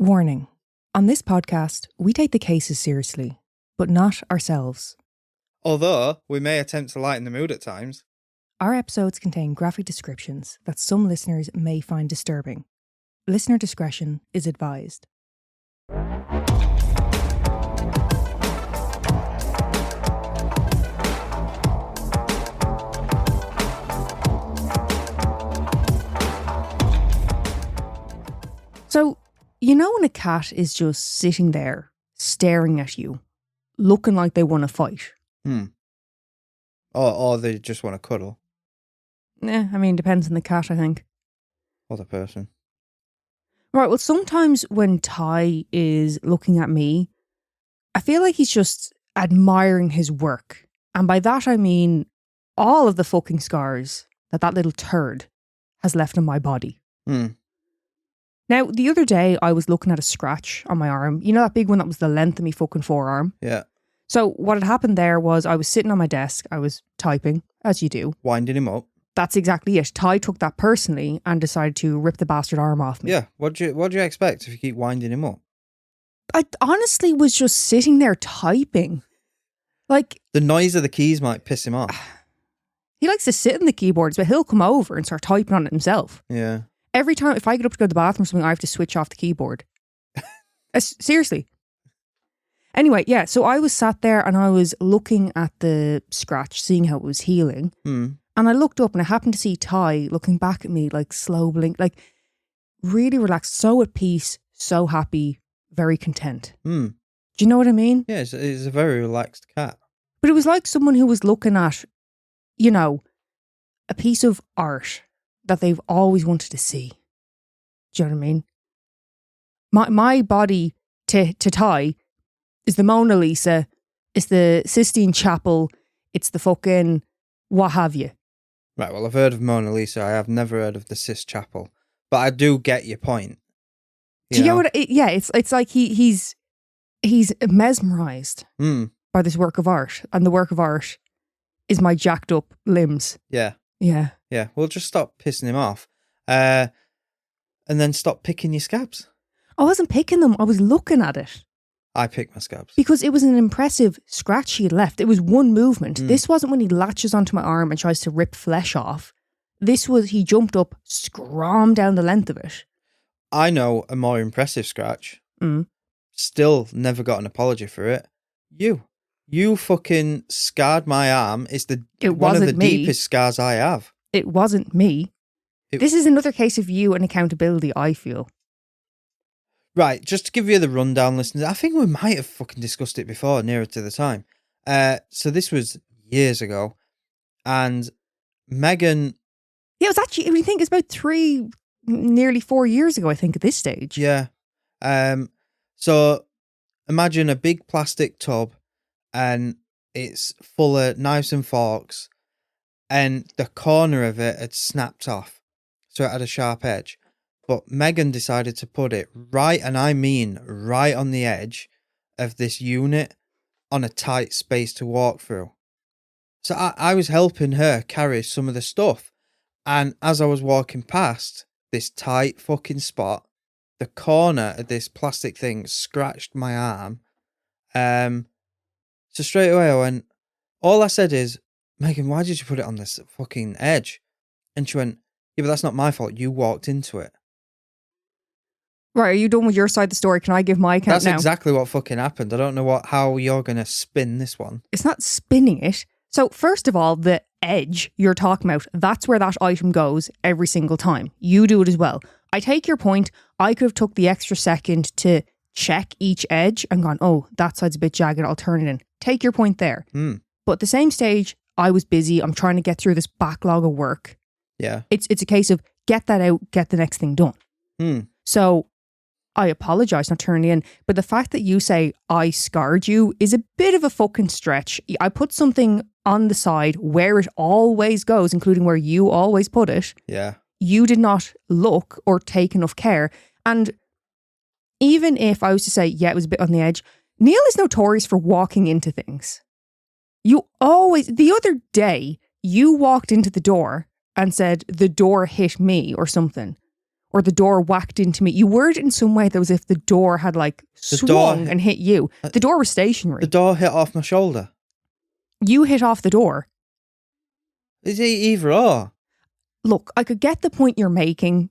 Warning. On this podcast, we take the cases seriously, but not ourselves. Although, we may attempt to lighten the mood at times. Our episodes contain graphic descriptions that some listeners may find disturbing. Listener discretion is advised. So, you know when a cat is just sitting there, staring at you, looking like they want to fight? Or they just want to cuddle. Depends on the cat, I think. Or the person. Right, well, sometimes when Ty is looking at me, I feel like he's just admiring his work. And by that I mean all of the fucking scars that little turd has left on my body. Now, the other day I was looking at a scratch on my arm. You know that big one that was the length of me fucking forearm? Yeah. So what had happened there was I was sitting on my desk, I was typing, as you do. Winding him up. That's exactly it. Ty took that personally and decided to rip the bastard arm off me. Yeah, what do you expect if you keep winding him up? I honestly was just sitting there typing. Like, the noise of the keys might piss him off. He likes to sit in the keyboards, but he'll come over and start typing on it himself. Yeah. Every time, if I get up to go to the bathroom or something, I have to switch off the keyboard. Seriously. Anyway, yeah, so I was sat there and I was looking at the scratch, seeing how it was healing. And I looked up and I happened to see Ty looking back at me like slow blink, like really relaxed, so at peace, so happy, very content. Do you know what I mean? Yeah, it's a very relaxed cat. But it was like someone who was looking at, you know, a piece of art that they've always wanted to see. Do you know what I mean? My body to Ty is the Mona Lisa, it's the Sistine Chapel, it's the fucking what have you. Right, well, I've heard of Mona Lisa. I have never heard of the Sis Chapel. But I do get your point. Do you get what it's like he's mesmerised by this work of art. And the work of art is my jacked up limbs. Yeah. Yeah. Yeah, well, just stop pissing him off. And then stop picking your scabs. I wasn't picking them, I was looking at it. I pick my scabs. Because it was an impressive scratch he had left. It was one movement. This wasn't when he latches onto my arm and tries to rip flesh off. This was, he jumped up, scrommed down the length of it. I know a more impressive scratch. Still never got an apology for it. You fucking scarred my arm. It's one of the deepest scars I have. It wasn't me. This is another case of you and accountability, I feel. Right, just to give you the rundown, listeners, I think we might have fucking discussed it before, nearer to the time. So this was years ago, and Megan... Yeah, it was actually, I think it's about nearly 4 years ago, I think, at this stage. Yeah. So imagine a big plastic tub, and it's full of knives and forks, and the corner of it had snapped off, so it had a sharp edge. But Megan decided to put it right, and I mean right on the edge of this unit on a tight space to walk through. So I was helping her carry some of the stuff. And as I was walking past this tight fucking spot, the corner of this plastic thing scratched my arm. So straight away I went, all I said is, Megan, why did you put it on this fucking edge? And she went, yeah, but that's not my fault. You walked into it. Right, are you done with your side of the story? Can I give my account now? That's exactly what fucking happened. I don't know how you're going to spin this one. It's not spinning it. So first of all, the edge you're talking about, that's where that item goes every single time. You do it as well. I take your point. I could have took the extra second to check each edge and gone, oh, that side's a bit jagged, I'll turn it in. Take your point there. But at the same stage, I was busy. I'm trying to get through this backlog of work. Yeah. It's a case of get that out, get the next thing done. So I apologise not turning in, but the fact that you say I scarred you is a bit of a fucking stretch. I put something on the side where it always goes, including where you always put it. Yeah. You did not look or take enough care. And even if I was to say, yeah, it was a bit on the edge, Neil is notorious for walking into things. The other day, you walked into the door and said, the door hit me or something. or the door whacked into me. You worded it in some way that was if the door had like swung and hit you. The door was stationary. The door hit off my shoulder. You hit off the door. Is it either or? Look, I could get the point you're making,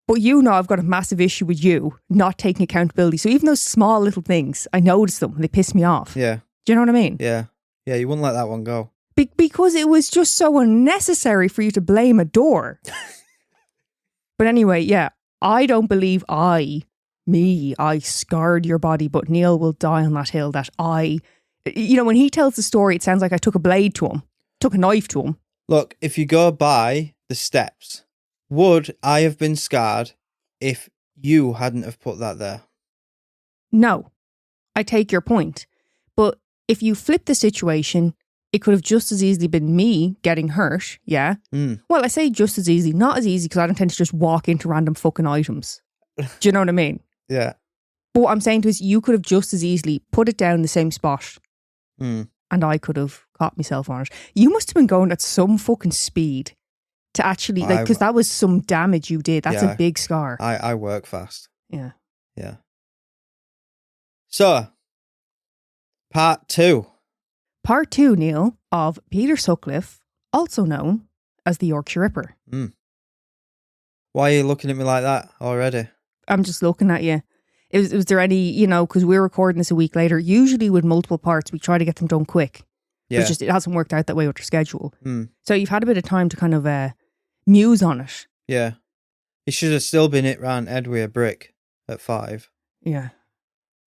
but you know I've got a massive issue with you not taking accountability. So even those small little things, I notice them and they piss me off. Yeah. Do you know what I mean? Yeah. Yeah, you wouldn't let that one go. Because it was just so unnecessary for you to blame a door. But anyway, yeah, I don't believe I scarred your body, but Neil will die on that hill that when he tells the story, it sounds like I took a blade to him, took a knife to him. Look, if you go by the steps, would I have been scarred if you hadn't have put that there? No, I take your point. But if you flip the situation, it could have just as easily been me getting hurt, yeah? Well, I say just as easy, not as easy because I don't tend to just walk into random fucking items. Do you know what I mean? Yeah. But what I'm saying to is you could have just as easily put it down in the same spot and I could have caught myself on it. You must have been going at some fucking speed to actually, because that was some damage you did. That's a big scar. I work fast. Yeah. Yeah. So, part 2. Part 2, Neil, of Peter Sutcliffe, also known as the Yorkshire Ripper. Why are you looking at me like that already? I'm just looking at you. Was there any, because we're recording this a week later, usually with multiple parts, we try to get them done quick. Yeah. It hasn't worked out that way with our schedule. So you've had a bit of time to kind of muse on it. Yeah. He should have still been hit round head with a brick at 5. Yeah.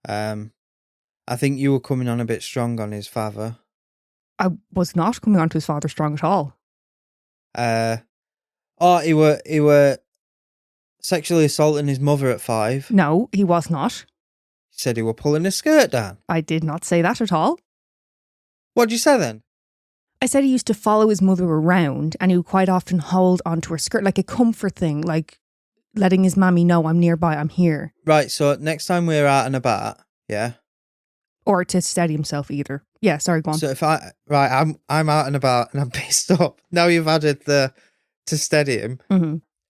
I think you were coming on a bit strong on his father. I was not coming on to his father strong at all. He were sexually assaulting his mother at 5. No, he was not. He said he were pulling his skirt down. I did not say that at all. What'd you say then? I said he used to follow his mother around and he would quite often hold onto her skirt like a comfort thing, like letting his mammy know I'm nearby, I'm here. Right, so next time we're out and about, yeah? Or to steady himself either. Yeah, sorry, go on. So if I'm out and about and I'm pissed up. Now you've added the to steady him.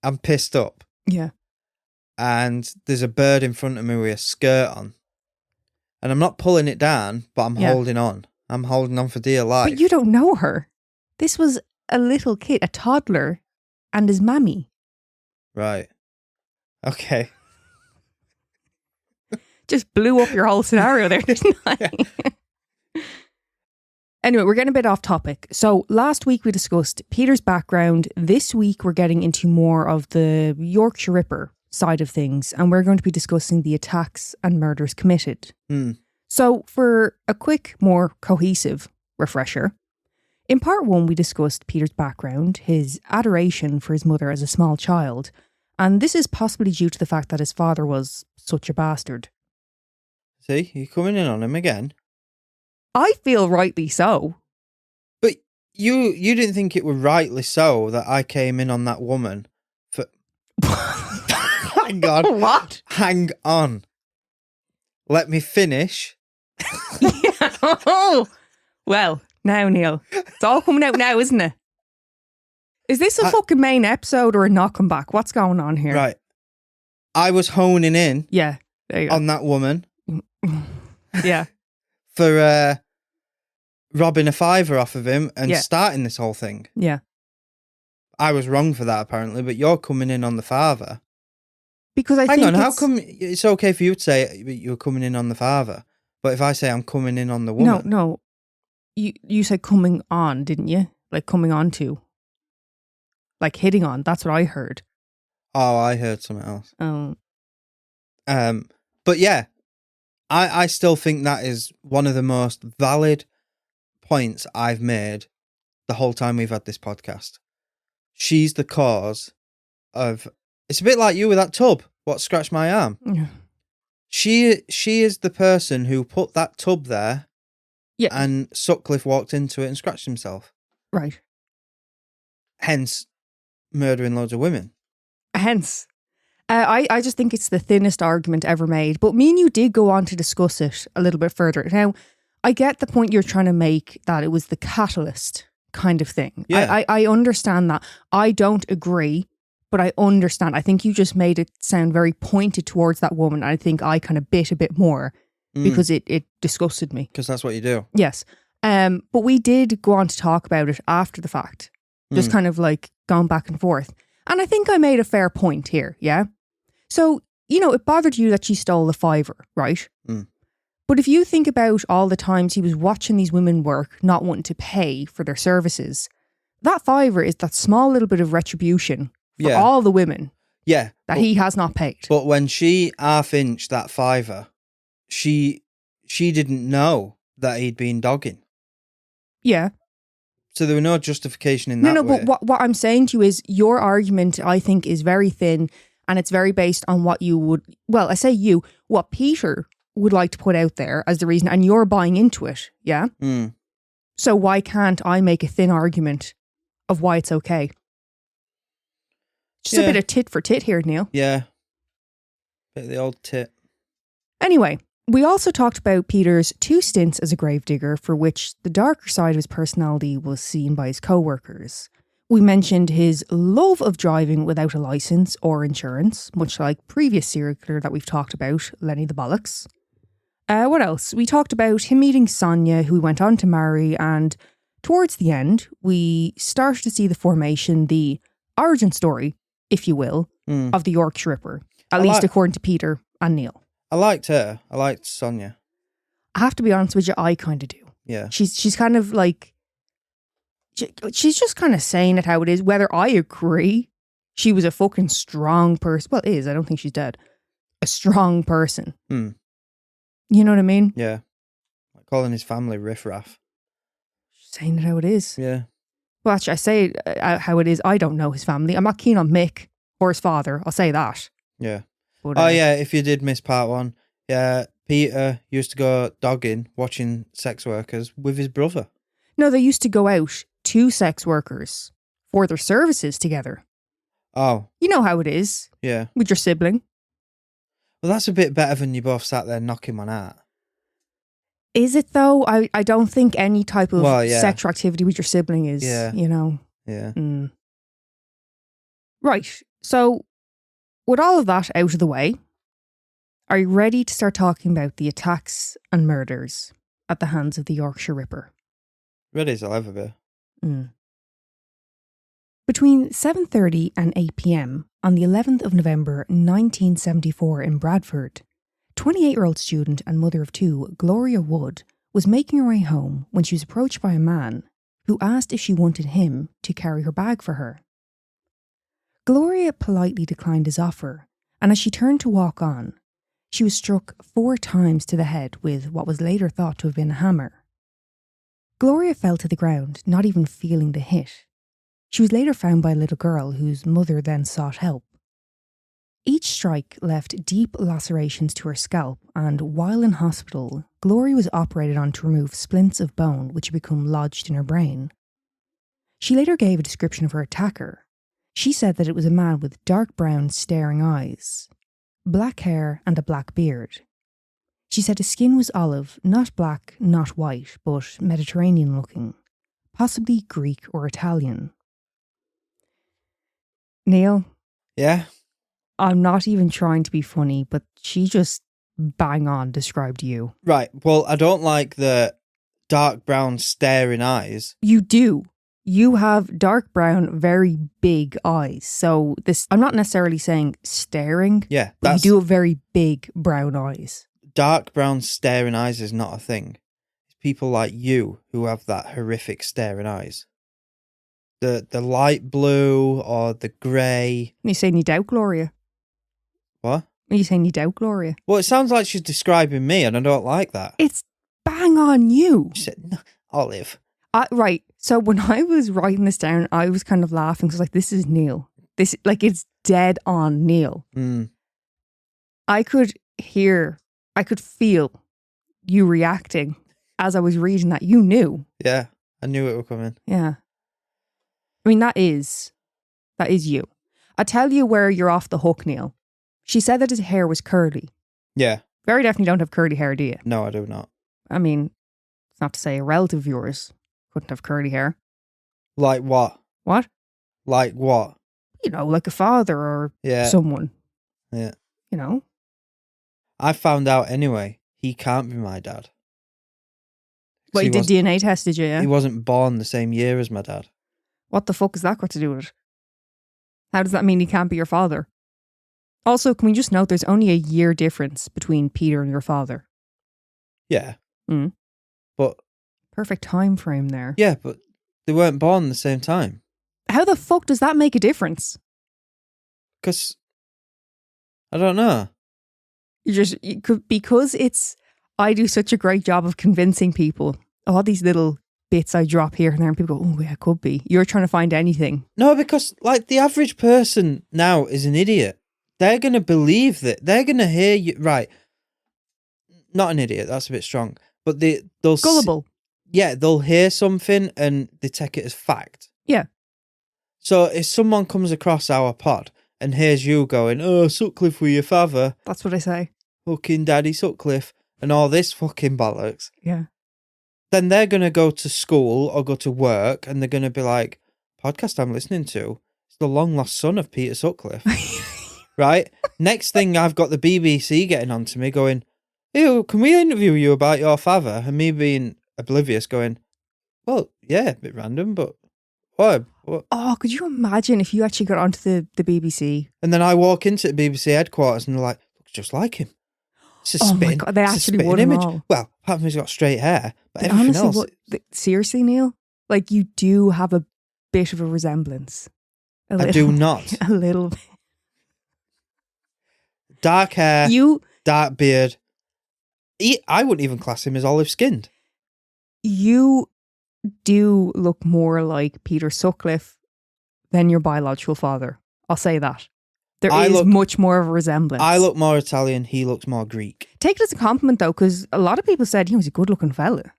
I'm pissed up. Yeah. And there's a bird in front of me with a skirt on. And I'm not pulling it down, but I'm holding on. I'm holding on for dear life. But you don't know her. This was a little kid, a toddler, and his mammy. Right. Okay. Just blew up your whole scenario there, didn't I? Anyway, we're getting a bit off topic. So last week we discussed Peter's background. This week we're getting into more of the Yorkshire Ripper side of things, and we're going to be discussing the attacks and murders committed. So for a quick, more cohesive refresher, in part 1 we discussed Peter's background, his adoration for his mother as a small child, and this is possibly due to the fact that his father was such a bastard. See, you're coming in on him again. I feel rightly so. But you didn't think it was rightly so that I came in on that woman for... Hang on. What? Hang on. Let me finish. Yeah. Oh. Well, now, Neil. It's all coming out now, isn't it? Is this a fucking main episode or a knocking back? What's going on here? Right. I was honing in Yeah. There you go. on that woman. Yeah. For robbing a fiver off of him and starting this whole thing. Yeah. I was wrong for that apparently, but you're coming in on the father. Because I think how come it's okay for you to say you're coming in on the father, but if I say I'm coming in on the woman? No. You said coming on, didn't you? Like coming on to. Like hitting on. That's what I heard. Oh, I heard something else. Oh. But yeah, I still think that is one of the most valid points I've made the whole time we've had this podcast. She's the cause of... It's a bit like you with that tub. What scratched my arm? Yeah. She is the person who put that tub there. Yeah. And Sutcliffe walked into it and scratched himself. Right. Hence, murdering loads of women. Hence. I just think it's the thinnest argument ever made. But me and you did go on to discuss it a little bit further. Now, I get the point you're trying to make that it was the catalyst kind of thing. Yeah. I understand that. I don't agree but I understand. I think you just made it sound very pointed towards that woman. I think I kind of bit a bit more because it disgusted me. Because that's what you do. Yes. But we did go on to talk about it after the fact. Just kind of like going back and forth. And I think I made a fair point here, yeah? So, you know, it bothered you that she stole the $5, right? But if you think about all the times he was watching these women work, not wanting to pay for their services, that $5 is that small little bit of retribution for all the women that he has not paid. But when she half-inched that $5, she didn't know that he'd been dogging. Yeah. So there was no justification in that No, way. but what I'm saying to you is your argument, I think, is very thin and it's very based on what you would, well, I say you, what Peter would like to put out there as the reason, and you're buying into it, yeah? So why can't I make a thin argument of why it's okay? Just a bit of tit for tit here, Neil. Yeah. Bit of the old tit. Anyway, we also talked about Peter's 2 stints as a gravedigger, for which the darker side of his personality was seen by his co-workers. We mentioned his love of driving without a licence or insurance, much like previous serial killer that we've talked about, Lenny the Bollocks. What else? We talked about him meeting Sonia, who he went on to marry, and towards the end, we started to see the formation, the origin story, if you will, of the Yorkshire Ripper, at least according to Peter and Neil. I liked her. I liked Sonia. I have to be honest with you, I kind of do. Yeah. She's kind of like, she's just kind of saying it how it is. Whether I agree, she was a fucking strong person. Well, I don't think she's dead. A strong person. You know what I mean? Yeah. Like calling his family riffraff. Saying it how it is. Yeah. Well, actually, I say how it is. I don't know his family. I'm not keen on Mick or his father. I'll say that. Yeah. But, yeah, if you did miss part 1, yeah, Peter used to go dogging, watching sex workers with his brother. No, they used to go out to sex workers for their services together. Oh. You know how it is. Yeah. With your sibling. Well, that's a bit better than you both sat there knocking one out. Is it though? I don't think any type of sexual activity with your sibling is, you know. Yeah. Right. So, with all of that out of the way, are you ready to start talking about the attacks and murders at the hands of the Yorkshire Ripper? Ready as I'll ever be. Between 7:30 and 8 p.m. on the 11th of November 1974 in Bradford, 28-year-old student and mother of 2, Gloria Wood, was making her way home when she was approached by a man who asked if she wanted him to carry her bag for her. Gloria politely declined his offer, and as she turned to walk on, she was struck 4 times to the head with what was later thought to have been a hammer. Gloria fell to the ground, not even feeling the hit. She was later found by a little girl whose mother then sought help. Each strike left deep lacerations to her scalp, and while in hospital, Gloria was operated on to remove splints of bone which had become lodged in her brain. She later gave a description of her attacker. She said that it was a man with dark brown staring eyes, black hair and a black beard. She said his skin was olive, not black, not white, but Mediterranean looking, possibly Greek or Italian. Neil? Yeah? I'm not even trying to be funny, but she just bang on described you. Right, well, I don't like the dark brown staring eyes. You do. You have dark brown, very big eyes. So this, I'm not necessarily saying staring. Yeah, but you do have very big brown eyes. Dark brown staring eyes is not a thing. It's people like you who have that horrific staring eyes. The light blue or the grey. Are you saying you doubt Gloria? What? Are you saying you doubt Gloria? Well, it sounds like she's describing me and I don't like that. It's bang on you. She said, no, Olive. Right. So when I was writing this down, I was kind of laughing because like, this is Neil. This, like, it's dead on Neil. I could feel you reacting as I was reading that. You knew. Yeah, I knew it would come in. Yeah. I mean, that is you. I tell you where you're off the hook, Neil. She said that his hair was curly. Yeah. Very definitely don't have curly hair, do you? No, I do not. I mean, it's not to say a relative of yours couldn't have curly hair. Like what? What? Like what? You know, like a father or someone. Yeah. You know? I found out anyway, he can't be my dad. But you did DNA test, did you, yeah? He wasn't born the same year as my dad. What the fuck has that got to do with it? How does that mean he can't be your father? Also, can we just note there's only a year difference between Peter and your father? Yeah. Mm. But... Perfect time frame there. Yeah, but they weren't born at the same time. How the fuck does that make a difference? Because... I don't know. Because I do such a great job of convincing people. All these little bits I drop here and there and people go, oh yeah, it could be. You're trying to find anything. No, because like the average person now is an idiot. They're going to believe that. They're going to hear you. Right. Not an idiot. That's a bit strong. But they'll... Gullible. They'll hear something and they take it as fact. Yeah. So if someone comes across our pod and hears you going, oh, Sutcliffe with your father. That's what I say. Fucking Daddy Sutcliffe and all this fucking bollocks. Yeah. Then they're going to go to school or go to work and they're going to be like, podcast I'm listening to, it's the long lost son of Peter Sutcliffe. Right? Next thing I've got the BBC getting on to me going, ew, can we interview you about your father? And me being oblivious going, well, yeah, a bit random, but what? Oh, could you imagine if you actually got onto the BBC? And then I walk into the BBC headquarters and they're like, looks just like him. It's a spin. My God, they actually would image. all. Well, apart from he's got straight hair, but everything else. Seriously, Neil? Like, you do have a bit of a resemblance. I do not. A little bit. Dark hair, dark beard. I wouldn't even class him as olive skinned. You do look more like Peter Sutcliffe than your biological father. I'll say that. There is much more of a resemblance. I look more Italian. He looks more Greek. Take it as a compliment, though, because a lot of people said he was a good-looking fella.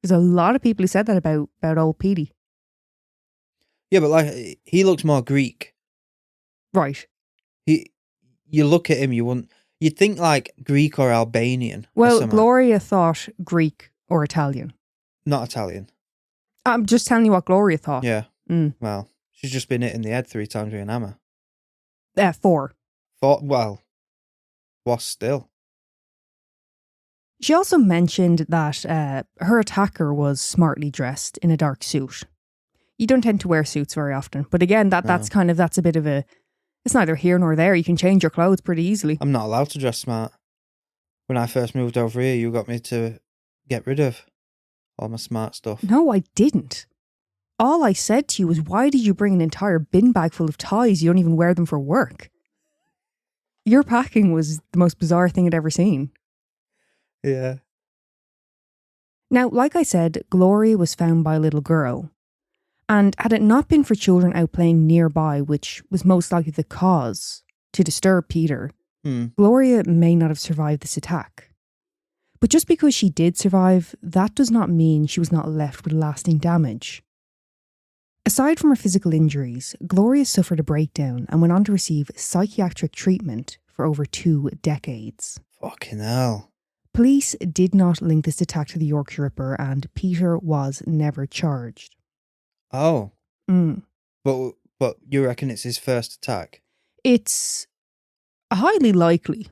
There's a lot of people who said that about old Petey. Yeah, but like he looks more Greek. Right. You look at him, you'd think like Greek or Albanian. Well, Gloria thought Greek or Italian. Not Italian. I'm just telling you what Gloria thought. Yeah. Well, she's just been hit in the head 3 times with an hammer. 4. Well, was still. She also mentioned that her attacker was smartly dressed in a dark suit. You don't tend to wear suits very often, but again, that's a bit of a. It's neither here nor there. You can change your clothes pretty easily. I'm not allowed to dress smart. When I first moved over here, you got me to get rid of all my smart stuff. No, I didn't. All I said to you was, why did you bring an entire bin bag full of ties? You don't even wear them for work. Your packing was the most bizarre thing I'd ever seen. Yeah. Now, like I said, Gloria was found by a little girl. And had it not been for children out playing nearby, which was most likely the cause to disturb Peter, Gloria may not have survived this attack. But just because she did survive, that does not mean she was not left with lasting damage. Aside from her physical injuries, Gloria suffered a breakdown and went on to receive psychiatric treatment for over 2 decades. Fucking hell. Police did not link this attack to the Yorkshire Ripper, and Peter was never charged. Oh. But you reckon it's his first attack? It's highly likely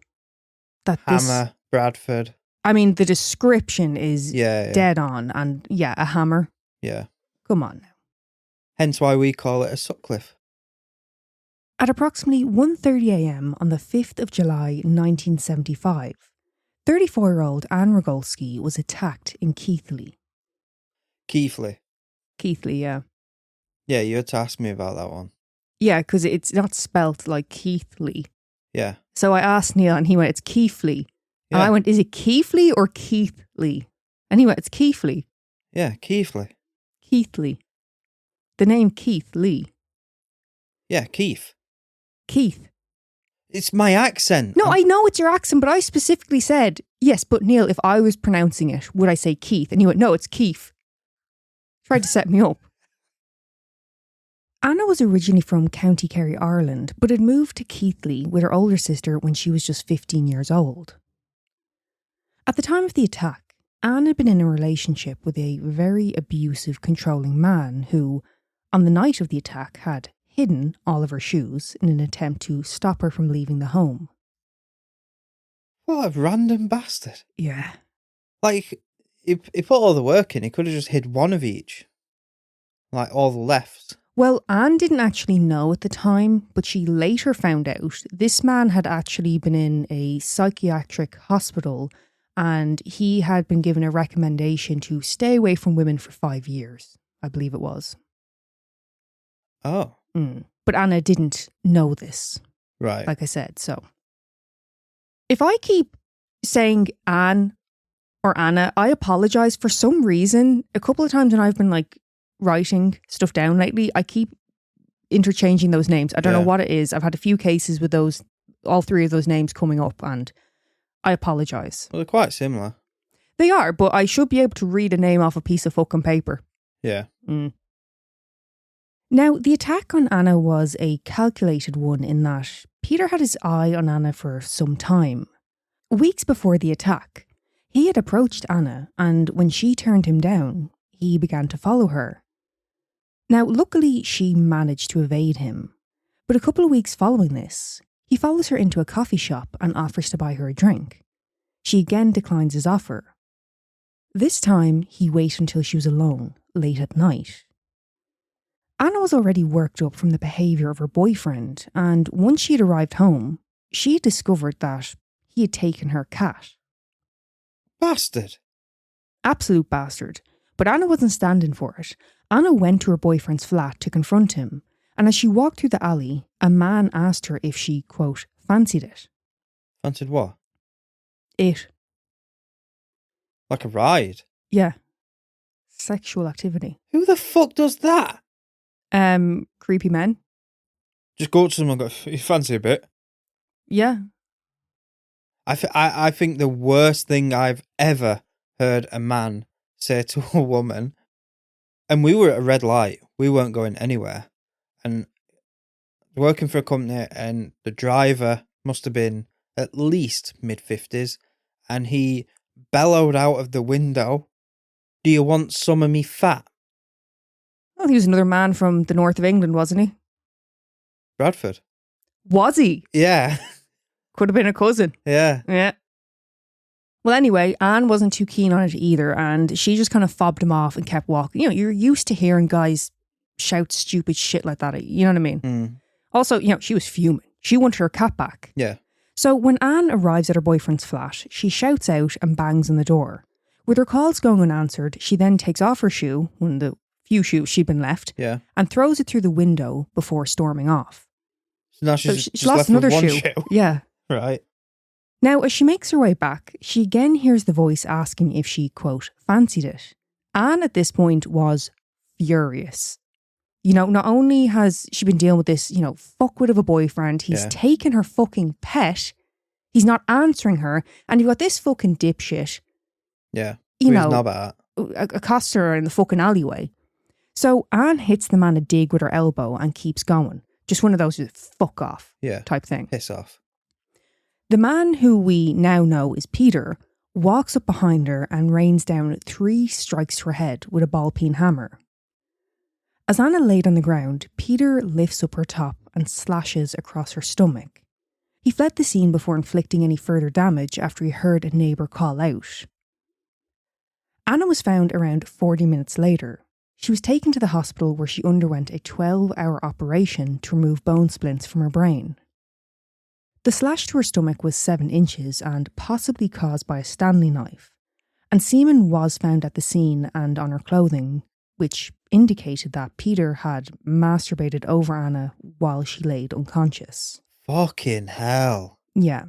that Hammer, Bradford. I mean, the description is dead on, and a hammer. Yeah. Come on now. Hence why we call it a Sutcliffe. At approximately 1:30 a.m. on the 5th of July 1975, 34-year-old Anne Rogolski was attacked in Keighley. Keighley, yeah. Yeah, you had to ask me about that one. Yeah, because it's not spelt like Keighley. Yeah. So I asked Neil and he went, it's Keighley. Yeah. And I went, is it Keighley or Keighley? And he went, it's Keighley. Yeah, Keighley. Keighley. The name Keith Lee. Yeah, Keith. Keith. It's my accent. No, I know it's your accent, but I specifically said, yes, but Neil, if I was pronouncing it, would I say Keith? And he went, no, it's Keith. Tried to set me up. Anna was originally from County Kerry, Ireland, but had moved to Keighley with her older sister when she was just 15 years old. At the time of the attack, Anne had been in a relationship with a very abusive, controlling man who, on the night of the attack, had hidden all of her shoes in an attempt to stop her from leaving the home. What a random bastard. Yeah. Like, he put all the work in. He could have just hid one of each. Like, all the left. Well, Anne didn't actually know at the time, but she later found out this man had actually been in a psychiatric hospital and he had been given a recommendation to stay away from women for 5 years, I believe it was. Oh. But Anna didn't know this, Right. like I said, so. If I keep saying Anne or Anna, I apologise. For some reason, a couple of times when I've been like writing stuff down lately, I keep interchanging those names. I don't know what it is. I've had a few cases with those, all three of those names coming up, and I apologise. Well, they're quite similar. They are, but I should be able to read a name off a piece of fucking paper. Yeah. Now, the attack on Anna was a calculated one in that Peter had his eye on Anna for some time. Weeks before the attack, he had approached Anna, and when she turned him down, he began to follow her. Now, luckily, she managed to evade him. But a couple of weeks following this, he follows her into a coffee shop and offers to buy her a drink. She again declines his offer. This time, he waits until she was alone, late at night. Anna was already worked up from the behaviour of her boyfriend, and once she had arrived home, she had discovered that he had taken her cat. Bastard. Absolute bastard. But Anna wasn't standing for it. Anna went to her boyfriend's flat to confront him, and as she walked through the alley, a man asked her if she, quote, fancied it. Fancied what? It. Like a ride? Yeah. Sexual activity. Who the fuck does that? Creepy men. Just go up to someone and go, you fancy a bit? Yeah. I think the worst thing I've ever heard a man say to a woman, and we were at a red light, we weren't going anywhere, and working for a company, and the driver must have been at least mid-50s, and he bellowed out of the window, do you want some of me fat? Well, he was another man from the north of England, wasn't he? Bradford. Was he? Yeah. Could have been a cousin. Yeah. Yeah. Well, anyway, Anne wasn't too keen on it either, and she just kind of fobbed him off and kept walking. You know, you're used to hearing guys shout stupid shit like that. You know what I mean? Also, you know, she was fuming. She wanted her cat back. Yeah. So when Anne arrives at her boyfriend's flat, she shouts out and bangs on the door. With her calls going unanswered, she then takes off her shoe, one of the few shoes she'd been left, and throws it through the window before storming off. So now she's she lost another shoe. Yeah. Right. Now, as she makes her way back, she again hears the voice asking if she, quote, fancied it. Anne at this point was furious. You know, not only has she been dealing with this, you know, fuckwit of a boyfriend, he's taken her fucking pet, he's not answering her, and you've got this fucking dipshit. Yeah. You know, accosts her in the fucking alleyway. So Anne hits the man a dig with her elbow and keeps going. Just one of those fuck off type thing. Piss off. The man, who we now know is Peter, walks up behind her and rains down 3 strikes to her head with a ball-peen hammer. As Anna laid on the ground, Peter lifts up her top and slashes across her stomach. He fled the scene before inflicting any further damage after he heard a neighbour call out. Anna was found around 40 minutes later. She was taken to the hospital where she underwent a 12-hour operation to remove bone splints from her brain. The slash to her stomach was 7 inches and possibly caused by a Stanley knife, and semen was found at the scene and on her clothing, which indicated that Peter had masturbated over Anna while she laid unconscious. Fucking hell. Yeah.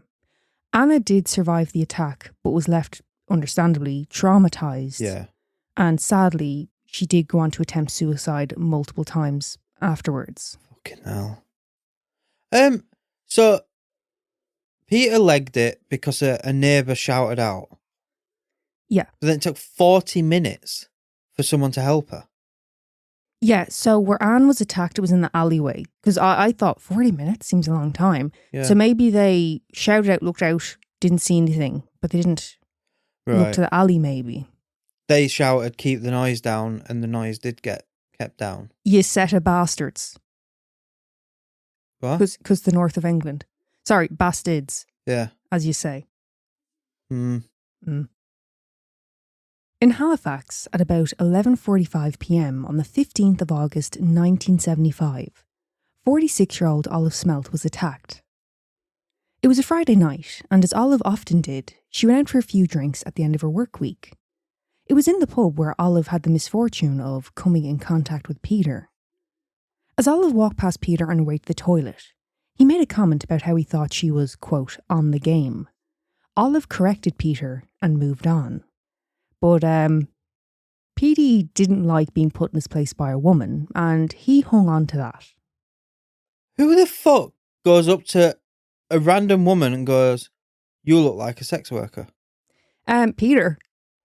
Anna did survive the attack, but was left, understandably, traumatised. Yeah. And sadly, she did go on to attempt suicide multiple times afterwards. Fucking hell. So Peter legged it because a neighbour shouted out. Yeah. But then it took 40 minutes for someone to help her. Yeah, so where Anne was attacked, it was in the alleyway. Because I thought 40 minutes seems a long time. Yeah. So maybe they shouted out, looked out, didn't see anything, but they didn't look to the alley maybe. They shouted, keep the noise down, and the noise did get kept down. You set of bastards. What? Because the north of England. Sorry, Bastids, Yeah. as you say. Mm. In Halifax, at about 11:45 p.m. on the 15th of August 1975, 46-year-old Olive Smelt was attacked. It was a Friday night, and as Olive often did, she went out for a few drinks at the end of her work week. It was in the pub where Olive had the misfortune of coming in contact with Peter. As Olive walked past Peter on her way to the toilet, he made a comment about how he thought she was, quote, on the game. Olive corrected Peter and moved on. But Petey didn't like being put in his place by a woman, and he hung on to that. Who the fuck goes up to a random woman and goes, "You look like a sex worker"? Peter.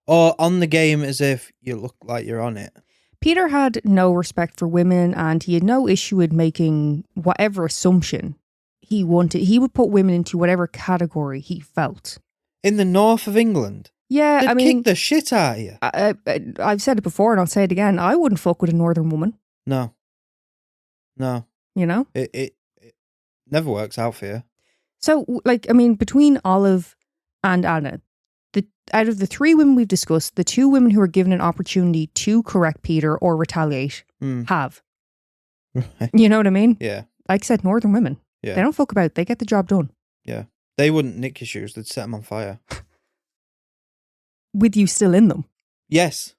Or on the game as if you look like you're on it. Peter had no respect for women, and he had no issue with making whatever assumption he wanted. He would put women into whatever category he felt. In the north of England? Yeah, They'd I mean, kick the shit out of you. I've said it before and I'll say it again. I wouldn't fuck with a northern woman. No. You know? It never works out for you. So, like, I mean, between Olive and Anna, out of the three women we've discussed, the two women who were given an opportunity to correct Peter or retaliate have. Right. You know what I mean? Yeah. Like I said, northern women. Yeah. They don't fuck about. They get the job done. Yeah. They wouldn't nick your shoes. They'd set them on fire. With you still in them. Yes.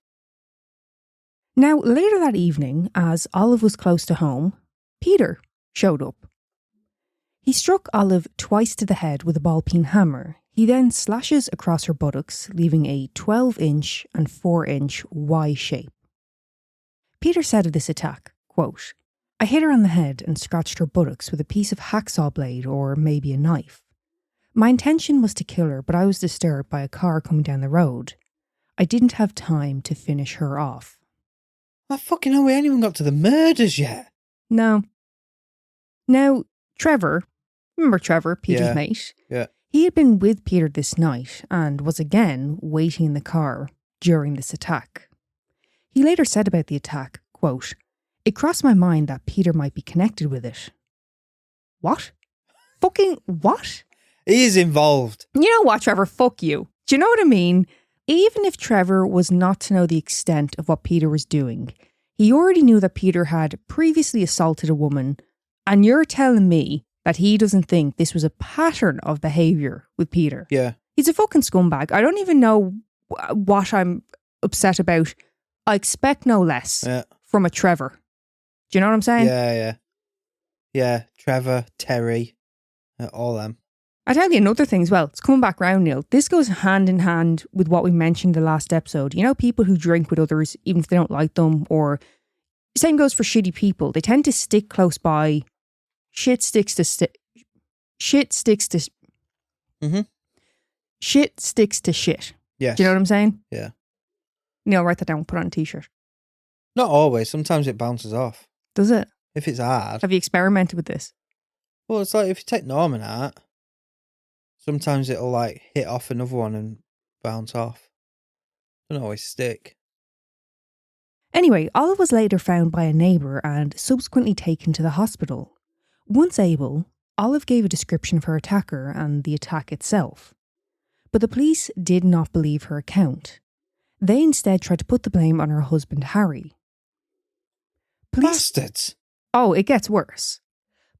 Now, later that evening, as Olive was close to home, Peter showed up. He struck Olive twice to the head with a ball-peen hammer. He then slashes across her buttocks, leaving a 12-inch and 4-inch Y shape. Peter said of this attack, quote, "I hit her on the head and scratched her buttocks with a piece of hacksaw blade or maybe a knife. My intention was to kill her, but I was disturbed by a car coming down the road. I didn't have time to finish her off." I fucking hell, we ain't even got to the murders yet. No. Now, Trevor, remember Trevor, Peter's Yeah. mate? Yeah. He had been with Peter this night and was again waiting in the car during this attack. He later said about the attack, quote, "It crossed my mind that Peter might be connected with it." What? Fucking what? He is involved. You know what, Trevor? Fuck you. Do you know what I mean? Even if Trevor was not to know the extent of what Peter was doing, he already knew that Peter had previously assaulted a woman, and you're telling me that he doesn't think this was a pattern of behaviour with Peter. Yeah. He's a fucking scumbag. I don't even know what I'm upset about. I expect no less from a Trevor. Do you know what I'm saying? Yeah. Trevor, Terry, all them. I tell you another thing as well. It's coming back round, Neil. This goes hand in hand with what we mentioned in the last episode. You know, people who drink with others, even if they don't like them, or same goes for shitty people. They tend to stick close by. Shit sticks to shit. Shit sticks to shit. Yes. Do you know what I'm saying? Yeah. Neil, write that down. Put it on a t-shirt. Not always. Sometimes it bounces off. Does it? If it's hard. Have you experimented with this? Well, it's like if you take Norman out, sometimes it'll like hit off another one and bounce off. Don't always stick. Anyway, Olive was later found by a neighbour and subsequently taken to the hospital. Once able, Olive gave a description of her attacker and the attack itself. But the police did not believe her account. They instead tried to put the blame on her husband, Harry. Bastards! Oh, it gets worse.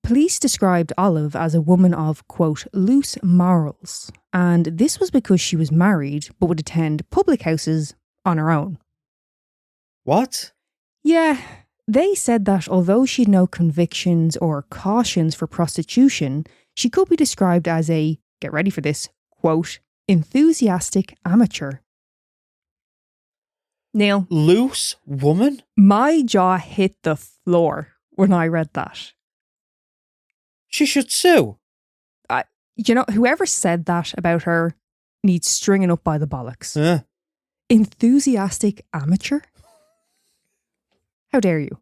Police described Olive as a woman of, quote, loose morals, and this was because she was married but would attend public houses on her own. What? Yeah, they said that although she had no convictions or cautions for prostitution, she could be described as a, get ready for this, quote, enthusiastic amateur. Neil. Loose woman? My jaw hit the floor when I read that. She should sue. You know, whoever said that about her needs stringing up by the bollocks. Yeah. Enthusiastic amateur? How dare you?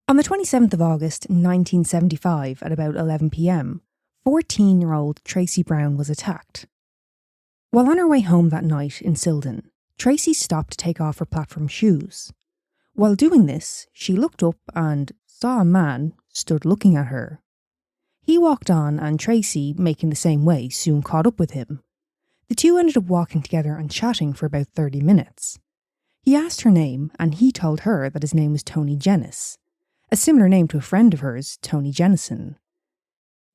On the 27th of August 1975 at about 11 p.m, 14-year-old Tracy Brown was attacked. While on her way home that night in Silden, Tracy stopped to take off her platform shoes. While doing this, she looked up and saw a man stood looking at her. He walked on, and Tracy, making the same way, soon caught up with him. The two ended up walking together and chatting for about 30 minutes. He asked her name, and he told her that his name was Tony Jennis, a similar name to a friend of hers, Tony Jennison.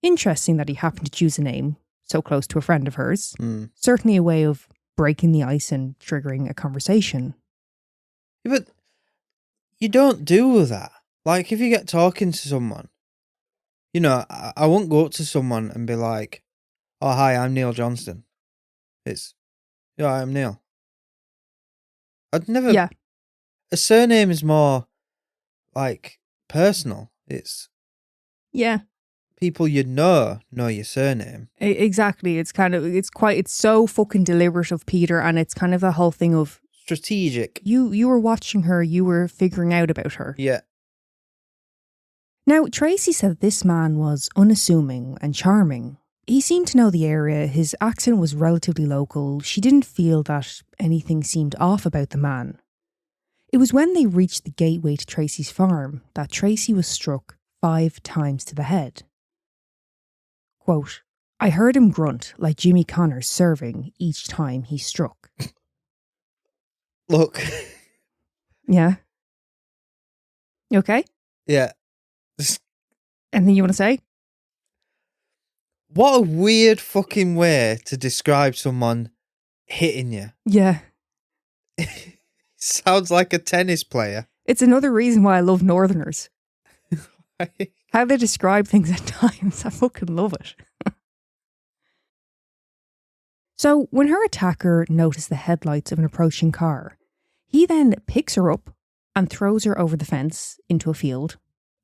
Interesting that he happened to choose a name so close to a friend of hers. Certainly a way of breaking the ice and triggering a conversation. Yeah, but you don't do that. Like, if you get talking to someone, you know, I won't go up to someone and be like, oh, hi, I'm Neil Johnston. Yeah, I'm Neil. I'd never... Yeah. A surname is more, like, personal. It's... Yeah. People you know your surname. Exactly. It's so fucking deliberate of Peter, and it's kind of the whole thing of... Strategic. You were watching her, you were figuring out about her. Yeah. Now, Tracy said this man was unassuming and charming. He seemed to know the area, his accent was relatively local, she didn't feel that anything seemed off about the man. It was when they reached the gateway to Tracy's farm that Tracy was struck 5 times to the head. Quote, I heard him grunt like Jimmy Connors serving each time he struck. Look. Yeah. You okay? Yeah. Anything you want to say? What a weird fucking way to describe someone hitting you. Yeah. Sounds like a tennis player. It's another reason why I love Northerners. How they describe things at times. I fucking love it. So, when her attacker noticed the headlights of an approaching car, he then picks her up and throws her over the fence into a field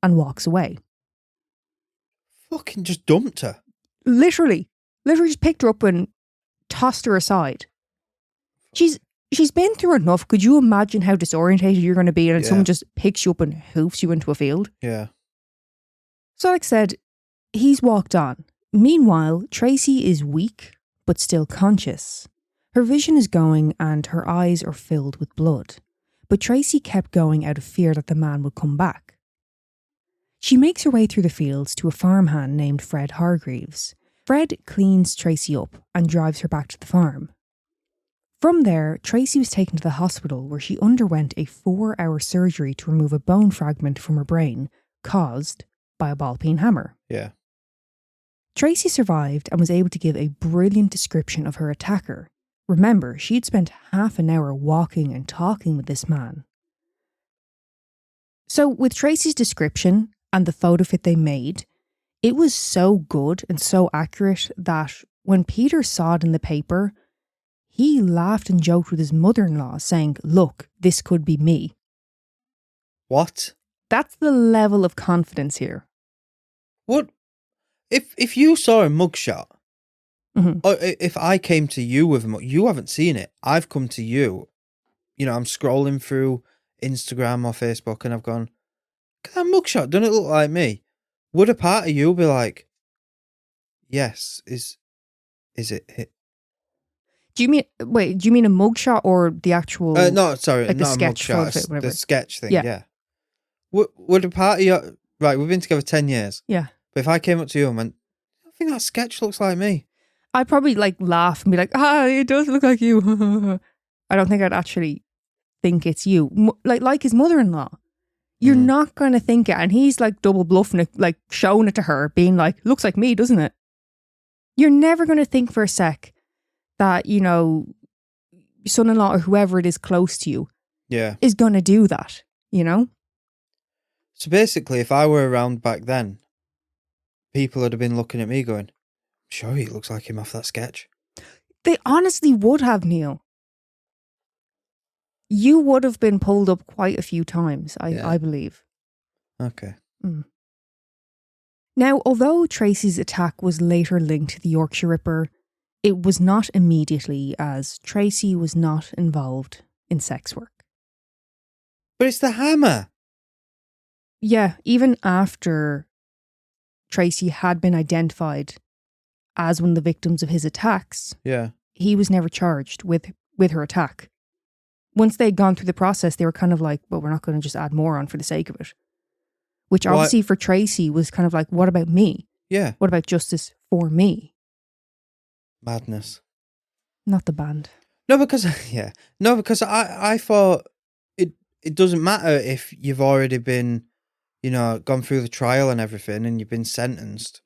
and walks away. Fucking just dumped her. Literally just picked her up and tossed her aside. She's been through enough. Could you imagine how disorientated you're going to be and someone just picks you up and hoofs you into a field? Yeah. So like I said, he's walked on. Meanwhile, Tracy is weak but still conscious. Her vision is going and her eyes are filled with blood. But Tracy kept going out of fear that the man would come back. She makes her way through the fields to a farmhand named Fred Hargreaves. Fred cleans Tracy up and drives her back to the farm. From there, Tracy was taken to the hospital where she underwent a 4-hour surgery to remove a bone fragment from her brain caused by a ball-peen hammer. Yeah. Tracy survived and was able to give a brilliant description of her attacker. Remember, she'd spent half an hour walking and talking with this man. So with Tracy's description and the photo fit they made, it was so good and so accurate that when Peter saw it in the paper, he laughed and joked with his mother-in-law saying, look, this could be me. What? That's the level of confidence here. What? If you saw a mugshot, or if I came to you with a mug, you haven't seen it. I've come to you. You know, I'm scrolling through Instagram or Facebook and I've gone, look at that mugshot, doesn't it look like me? Would a part of you be like, yes, is it? Do you mean a mugshot or the actual... No, sorry, like not a mugshot, the sketch thing, yeah. Would a part of you... Right, we've been together 10 years. Yeah. But if I came up to you and went, I think that sketch looks like me. I'd probably laugh and be like, it does look like you. I don't think I'd actually think it's you. Like his mother-in-law. You're not going to think it. And he's double bluffing it, showing it to her, being like, looks like me, doesn't it? You're never going to think for a sec that, your son-in-law or whoever it is close to you is going to do that, So basically, if I were around back then, people would have been looking at me going, I'm sure he looks like him off that sketch. They honestly would have, Neil. You would have been pulled up quite a few times, I believe. Okay. Now, although Tracy's attack was later linked to the Yorkshire Ripper, it was not immediately, as Tracy was not involved in sex work. But it's the hammer. Yeah, even after Tracy had been identified as one of the victims of his attacks, he was never charged with her attack. Once they'd gone through the process, they were kind of like, well, we're not going to just add more on for the sake of it. Which Why- obviously for Tracy was kind of like, what about me? Yeah. What about justice for me? Madness. Not the band. No, because I thought it doesn't matter if you've already been, gone through the trial and everything and you've been sentenced.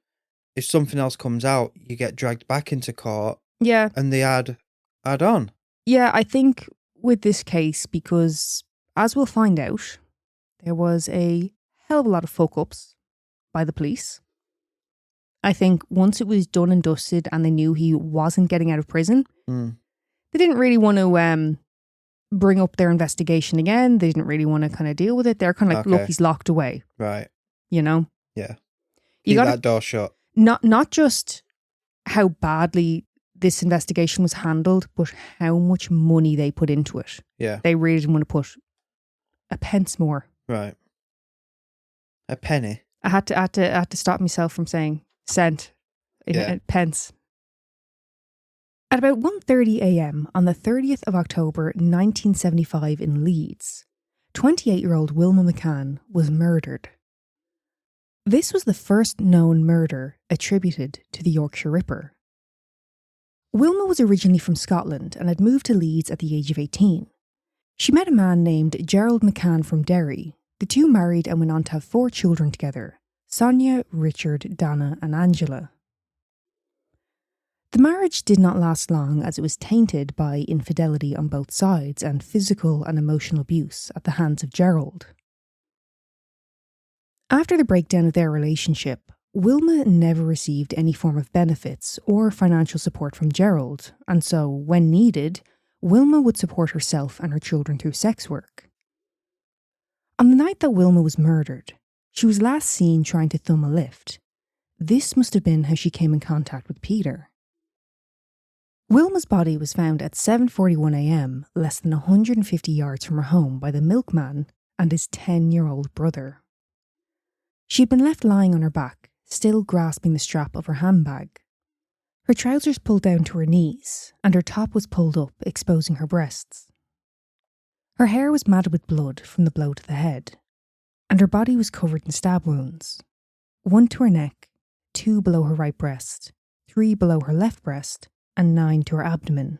If something else comes out, you get dragged back into court Yeah. and they add on. Yeah, I think with this case, because as we'll find out, there was a hell of a lot of fuck-ups by the police. I think once it was done and dusted and they knew he wasn't getting out of prison, they didn't really want to bring up their investigation again. They didn't really want to kind of deal with it. They're kind of like, Okay. look, he's locked away. Right. You know? Yeah. You Keep got that door shut. not just how badly this investigation was handled, but how much money they put into it. Yeah. They really didn't want to put a pence more. Right. A penny. I had to stop myself from saying cent, pence. At about 1:30 a.m. on the 30th of October 1975 in Leeds, 28-year-old Wilma McCann was murdered. This was the first known murder attributed to the Yorkshire Ripper. Wilma was originally from Scotland and had moved to Leeds at the age of 18. She met a man named Gerald McCann from Derry. The two married and went on to have 4 children together: Sonia, Richard, Dana and Angela. The marriage did not last long as it was tainted by infidelity on both sides and physical and emotional abuse at the hands of Gerald. After the breakdown of their relationship, Wilma never received any form of benefits or financial support from Gerald, and so, when needed, Wilma would support herself and her children through sex work. On the night that Wilma was murdered, she was last seen trying to thumb a lift. This must have been how she came in contact with Peter. Wilma's body was found at 7:41 a.m, less than 150 yards from her home by the milkman and his 10-year-old brother. She had been left lying on her back, still grasping the strap of her handbag. Her trousers pulled down to her knees, and her top was pulled up, exposing her breasts. Her hair was matted with blood from the blow to the head, and her body was covered in stab wounds. 1 to her neck, 2 below her right breast, 3 below her left breast, and 9 to her abdomen.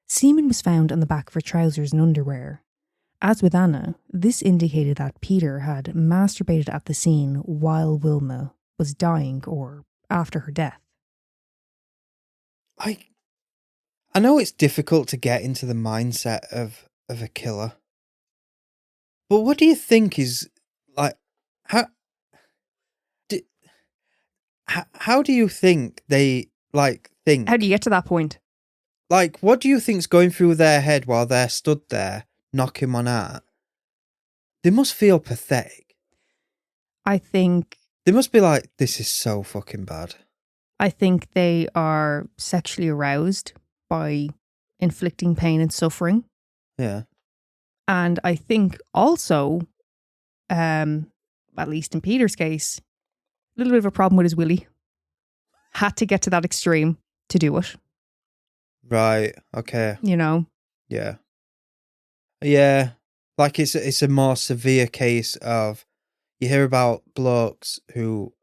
Semen was found on the back of her trousers and underwear. As with Anna, this indicated that Peter had masturbated at the scene while Wilma was dying or after her death. I know it's difficult to get into the mindset of a killer, but what do you think is, like, how do you think they, like, think? How do you get to that point? Like, what do you think's going through their head while they're stood there knocking one out? They must feel pathetic. I think They must be like, this is so fucking bad. I think they are sexually aroused by inflicting pain and suffering. Yeah. And I think also, at least in Peter's case, a little bit of a problem with his willy. Had to get to that extreme to do it. Right. Okay. You know? Yeah. Yeah. Like, it's a more severe case of, you hear about blokes who,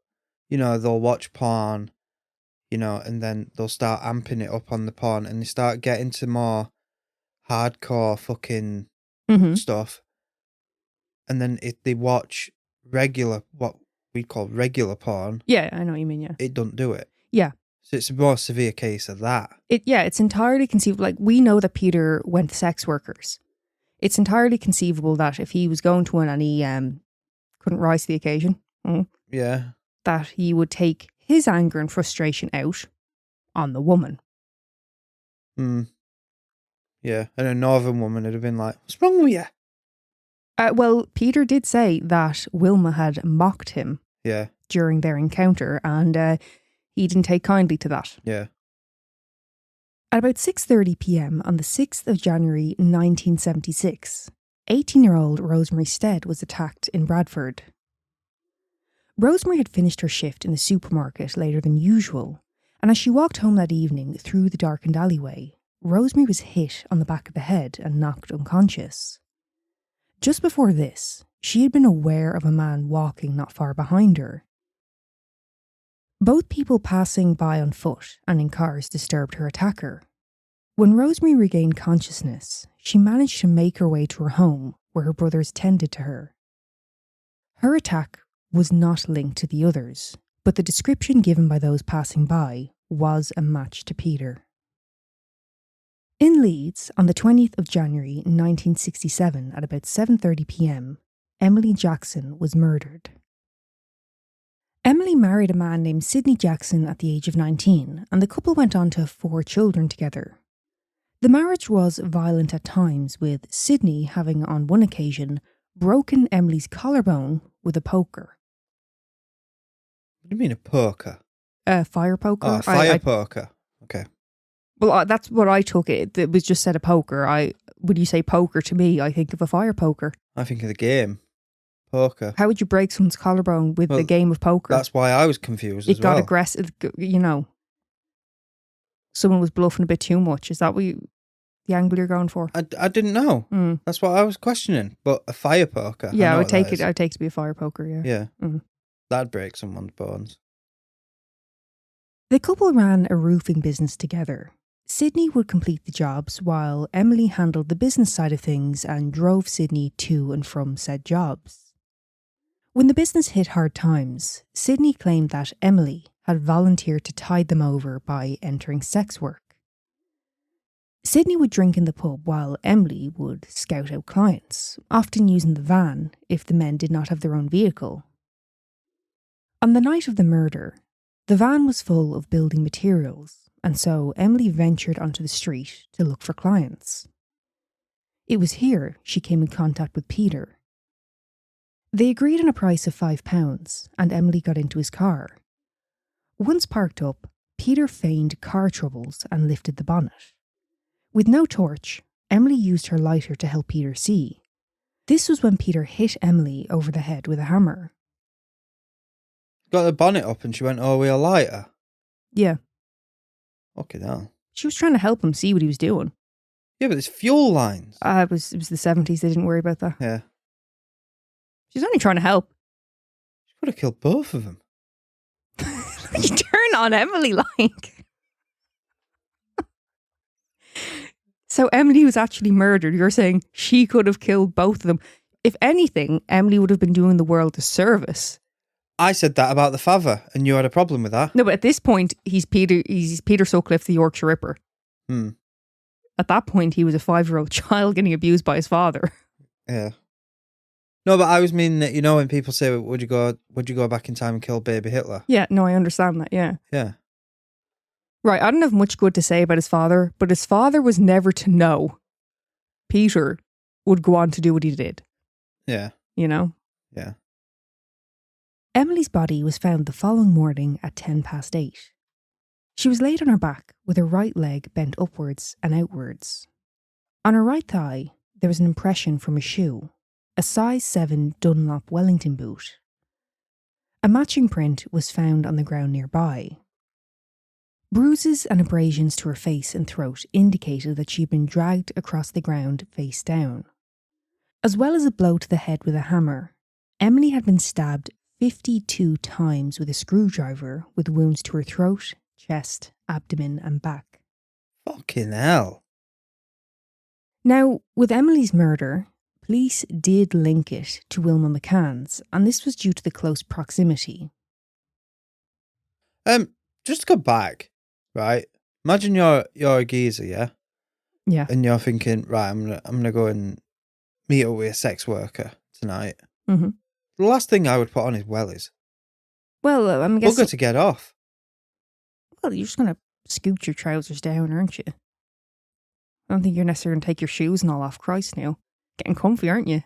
they'll watch porn, and then they'll start amping it up on the porn and they start getting to more hardcore fucking stuff. And then if they watch regular, what we call regular porn. Yeah, I know what you mean, yeah. It doesn't do it. Yeah. So it's a more severe case of that. It's entirely conceivable. Like, we know that Peter went to sex workers. It's entirely conceivable that if he was going to one and he couldn't rise to the occasion, Yeah. that he would take his anger and frustration out on the woman. Yeah. And a northern woman would have been like, what's wrong with you? Well, Peter did say that Wilma had mocked him during their encounter, and he didn't take kindly to that. Yeah. At about 6:30 p.m. on the 6th of January 1976, 18-year-old Rosemary Stead was attacked in Bradford. Rosemary had finished her shift in the supermarket later than usual, and as she walked home that evening through the darkened alleyway, Rosemary was hit on the back of the head and knocked unconscious. Just before this, she had been aware of a man walking not far behind her. Both people passing by on foot and in cars disturbed her attacker. When Rosemary regained consciousness, she managed to make her way to her home, where her brothers tended to her. Her attack was not linked to the others, but the description given by those passing by was a match to Peter. In Leeds, on the 20th of January 1967 at about 7:30 p.m, Emily Jackson was murdered. Emily married a man named Sidney Jackson at the age of 19, and the couple went on to have 4 children together. The marriage was violent at times, with Sidney having on one occasion broken Emily's collarbone with a poker. What do you mean a poker? A fire poker? Oh, a fire poker. Okay. Well, that's what I took it. It was just said a poker. When you say poker to me, I think of a fire poker. I think of the game. Poker. How would you break someone's collarbone with the game of poker? That's why I was confused as well. It got aggressive, Someone was bluffing a bit too much. Is that the angle you're going for? I didn't know. That's what I was questioning. But a fire poker. Yeah, I would take it. I'd take it to be a fire poker. Yeah. Yeah. That'd break someone's bones. The couple ran a roofing business together. Sidney would complete the jobs while Emily handled the business side of things and drove Sidney to and from said jobs. When the business hit hard times, Sidney claimed that Emily had volunteered to tide them over by entering sex work. Sidney would drink in the pub while Emily would scout out clients, often using the van if the men did not have their own vehicle. On the night of the murder, the van was full of building materials, and so Emily ventured onto the street to look for clients. It was here she came in contact with Peter. They agreed on a price of £5, and Emily got into his car. Once parked up, Peter feigned car troubles and lifted the bonnet. With no torch, Emily used her lighter to help Peter see. This was when Peter hit Emily over the head with a hammer. Got the bonnet up and she went, "Oh, with a lighter?" Yeah. Okay, now. She was trying to help him see what he was doing. Yeah, but there's fuel lines. It was the 70s, they didn't worry about that. Yeah. She's only trying to help. She could have killed both of them. You turn on Emily like. So Emily was actually murdered. You're saying she could have killed both of them. If anything, Emily would have been doing the world a service. I said that about the father, and you had a problem with that. No, but at this point, he's Peter Sutcliffe, the Yorkshire Ripper. At that point, he was a 5-year-old child getting abused by his father. Yeah. No, but I was meaning that, when people say, would you go back in time and kill baby Hitler? Yeah, no, I understand that, yeah. Yeah. Right, I don't have much good to say about his father, but his father was never to know Peter would go on to do what he did. Yeah. Yeah. Emily's body was found the following morning at 8:10. She was laid on her back with her right leg bent upwards and outwards. On her right thigh, there was an impression from a shoe, a size 7 Dunlop Wellington boot. A matching print was found on the ground nearby. Bruises and abrasions to her face and throat indicated that she had been dragged across the ground face down. As well as a blow to the head with a hammer, Emily had been stabbed 52 times with a screwdriver with wounds to her throat, chest, abdomen and back. Fucking hell. Now, with Emily's murder, police did link it to Wilma McCann's, and this was due to the close proximity. Just to go back, right? Imagine you're a geezer, yeah? Yeah. And you're thinking, right, I'm gonna go and meet up with a sex worker tonight. Mm-hmm. The last thing I would put on is wellies. Well, I'm guessing... Bugger to get off. Well, you're just going to scoot your trousers down, aren't you? I don't think you're necessarily going to take your shoes and all off. Christ, now. Getting comfy, aren't you?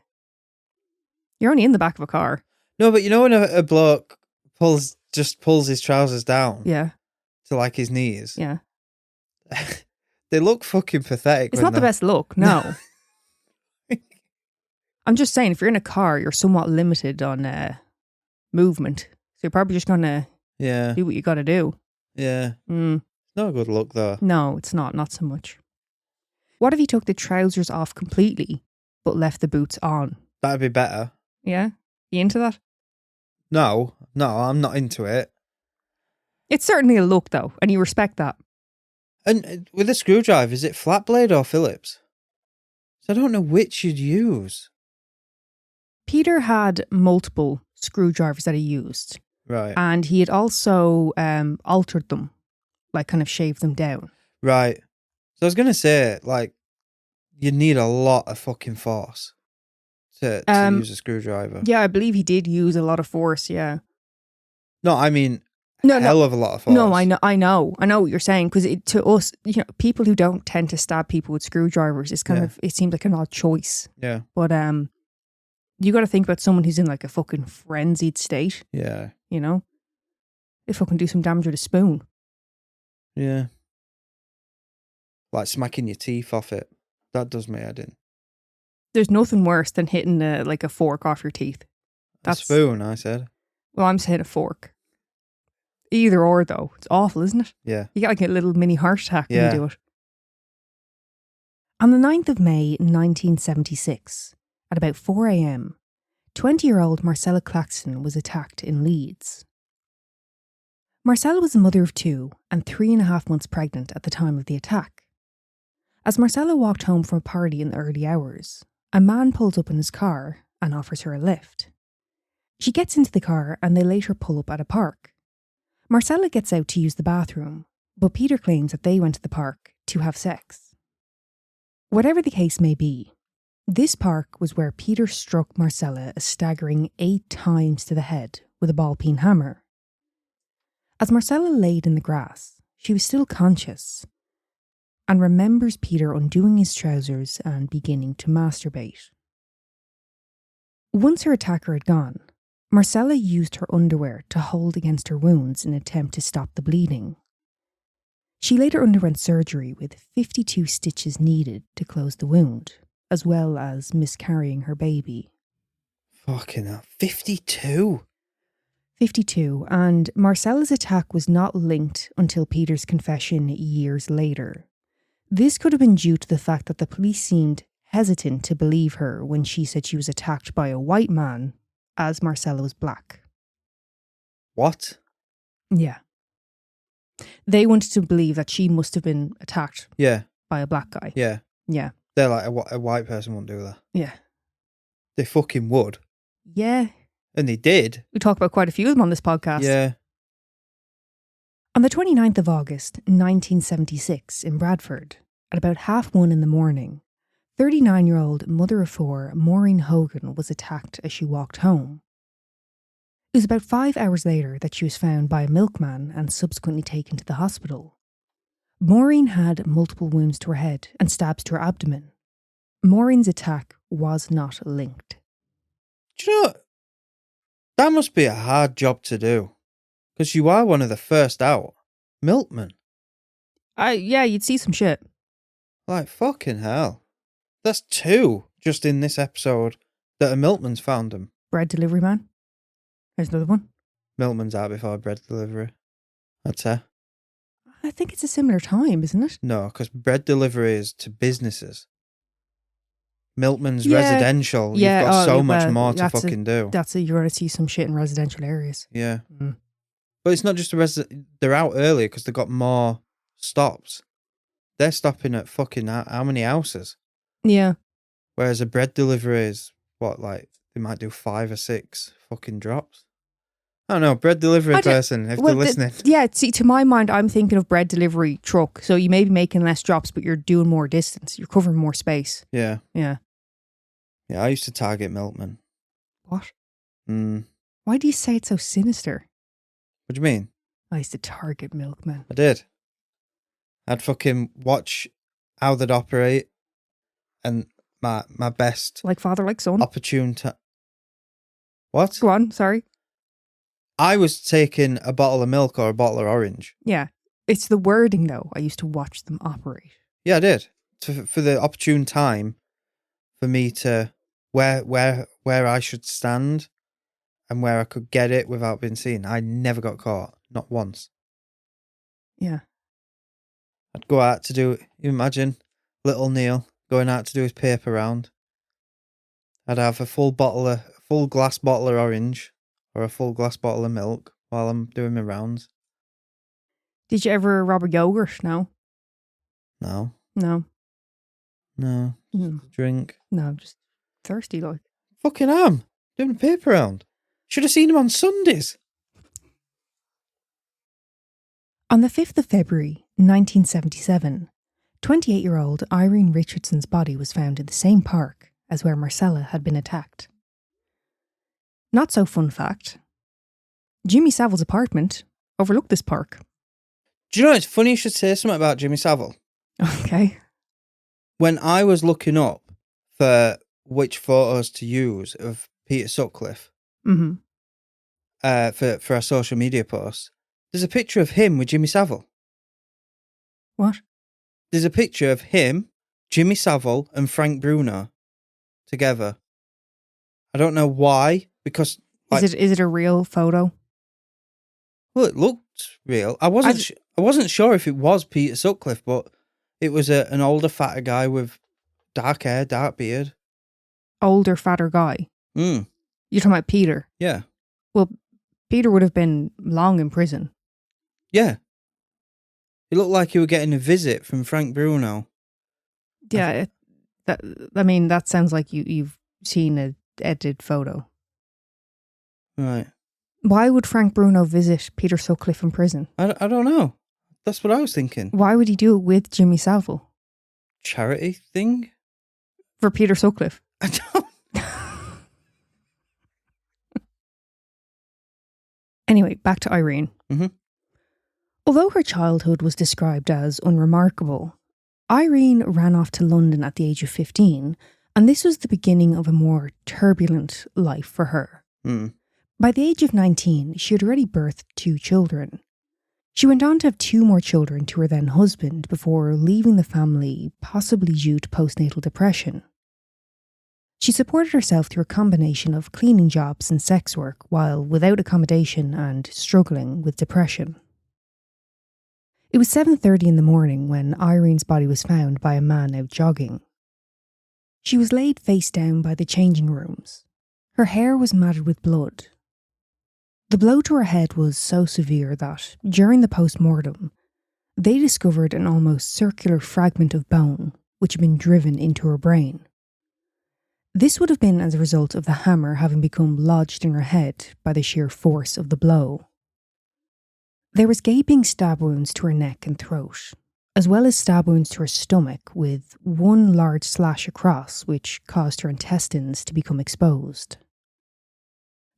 You're only in the back of a car. No, but when a bloke pulls his trousers down. Yeah. To like his knees. Yeah. They look fucking pathetic. It's not the best look, no. I'm just saying, if you're in a car, you're somewhat limited on movement. So you're probably just going to do what you got to do. Yeah. It's not a good look, though. No, it's not so much. What if he took the trousers off completely, but left the boots on? That'd be better. Yeah? You into that? No, I'm not into it. It's certainly a look, though, and you respect that. And with a screwdriver, is it flat blade or Phillips? So I don't know which you'd use. Peter had multiple screwdrivers that he used. Right. And he had also altered them, like kind of shaved them down. Right. So I was going to say, like, you'd need a lot of fucking force to use a screwdriver. Yeah, I believe he did use a lot of force, yeah. No, I mean, hell of a lot of force. No, I know what you're saying, because to us, people who don't tend to stab people with screwdrivers, it's kind of, it seems like an odd choice. Yeah. But you got to think about someone who's in like a fucking frenzied state. Yeah. They fucking do some damage with a spoon. Yeah. Like smacking your teeth off it. That does my head in. There's nothing worse than hitting like a fork off your teeth. A spoon, I said. Well, I'm saying a fork. Either or, though. It's awful, isn't it? Yeah. You get like a little mini heart attack when you do it. On the 9th of May, 1976, at about 4 a.m, 20-year-old Marcella Claxton was attacked in Leeds. Marcella was a mother of 2 and 3.5 months pregnant at the time of the attack. As Marcella walked home from a party in the early hours, a man pulls up in his car and offers her a lift. She gets into the car and they later pull up at a park. Marcella gets out to use the bathroom, but Peter claims that they went to the park to have sex. Whatever the case may be, this park was where Peter struck Marcella a staggering 8 times to the head with a ball-peen hammer. As Marcella laid in the grass, she was still conscious and remembers Peter undoing his trousers and beginning to masturbate. Once her attacker had gone, Marcella used her underwear to hold against her wounds in an attempt to stop the bleeding. She later underwent surgery with 52 stitches needed to close the wound, as well as miscarrying her baby. Fucking hell. 52? 52, and Marcella's attack was not linked until Peter's confession years later. This could have been due to the fact that the police seemed hesitant to believe her when she said she was attacked by a white man, as Marcella was black. What? Yeah. They wanted to believe that she must have been attacked by a black guy. Yeah. Yeah. They're like, a white person wouldn't do that. Yeah. They fucking would. Yeah. And they did. We talk about quite a few of them on this podcast. Yeah. On the 29th of August, 1976, in Bradford, at about 1:30 in the morning, 39-year-old mother of 4, Maureen Hogan, was attacked as she walked home. It was about 5 hours later that she was found by a milkman and subsequently taken to the hospital. Maureen had multiple wounds to her head and stabs to her abdomen. Maureen's attack was not linked. Do you know, that must be a hard job to do. Because you are one of the first out. Milkman. Yeah, you'd see some shit. Like, fucking hell. That's 2 just in this episode that a milkman's found them. Bread delivery man. There's another one. Milkman's out before bread delivery. I'd say. I think it's a similar time, isn't it? No, because bread delivery is to businesses. Milkman's residential. Yeah. You've got so much more to fucking do. You're going to see some shit in residential areas. Yeah. Mm. But it's not just they're out earlier because they've got more stops. They're stopping at fucking how many houses? Yeah. Whereas a bread delivery is, they might do 5 or 6 fucking drops. I don't know, bread delivery person, if they're listening. See, to my mind, I'm thinking of bread delivery truck. So you may be making less drops, but you're doing more distance. You're covering more space. Yeah. Yeah. Yeah, I used to target milkmen. What? What Why do you say it so sinister? do you mean? I used to target milkmen. I did. I'd fucking watch how they'd operate and my best... Like father, like son? Opportune time. What? Go on, sorry. I was taking a bottle of milk or a bottle of orange. Yeah. It's the wording, though. I used to watch them operate. Yeah, I did. For the opportune time for me to where I should stand and where I could get it without being seen. I never got caught. Not once. Yeah. I'd go out to do... You imagine little Neil going out to do his paper round. I'd have a full bottle of full glass bottle of orange or a full glass bottle of milk while I'm doing my rounds. Did you ever rob a yogurt? No. No. No. No. Drink. No, I'm just thirsty, like. Fucking am. Doing a paper round. Should have seen him on Sundays. On the 5th of February, 1977, 28-year-old Irene Richardson's body was found in the same park as where Marcella had been attacked. Not so fun fact. Jimmy Savile's apartment overlooked this park. Do you know, it's funny you should say something about Jimmy Savile. Okay. When I was looking up for which photos to use of Peter Sutcliffe for our social media posts, there's a picture of him with Jimmy Savile. What? There's a picture of him, Jimmy Savile, and Frank Bruno together. I don't know why, because... Is it a real photo? Well, it looked real. I wasn't sure if it was Peter Sutcliffe, but it was an older, fatter guy with dark hair, dark beard. Older, fatter guy? Mm. You're talking about Peter? Yeah. Well, Peter would have been long in prison. Yeah. It looked like you were getting a visit from Frank Bruno. Yeah, that sounds like you've seen an edited photo. Right. Why would Frank Bruno visit Peter Sutcliffe in prison? I don't know. That's what I was thinking. Why would he do it with Jimmy Savile? Charity thing? For Peter Sutcliffe? I don't... Anyway, back to Irene. Mm-hmm. Although her childhood was described as unremarkable, Irene ran off to London at the age of 15, and this was the beginning of a more turbulent life for her. Mm. By the age of 19, she had already birthed 2 children. She went on to have 2 more children to her then husband before leaving the family, possibly due to postnatal depression. She supported herself through a combination of cleaning jobs and sex work while without accommodation and struggling with depression. It was 7:30 in the morning when Irene's body was found by a man out jogging. She was laid face down by the changing rooms. Her hair was matted with blood. The blow to her head was so severe that, during the post-mortem, they discovered an almost circular fragment of bone which had been driven into her brain. This would have been as a result of the hammer having become lodged in her head by the sheer force of the blow. There was gaping stab wounds to her neck and throat, as well as stab wounds to her stomach with one large slash across which caused her intestines to become exposed.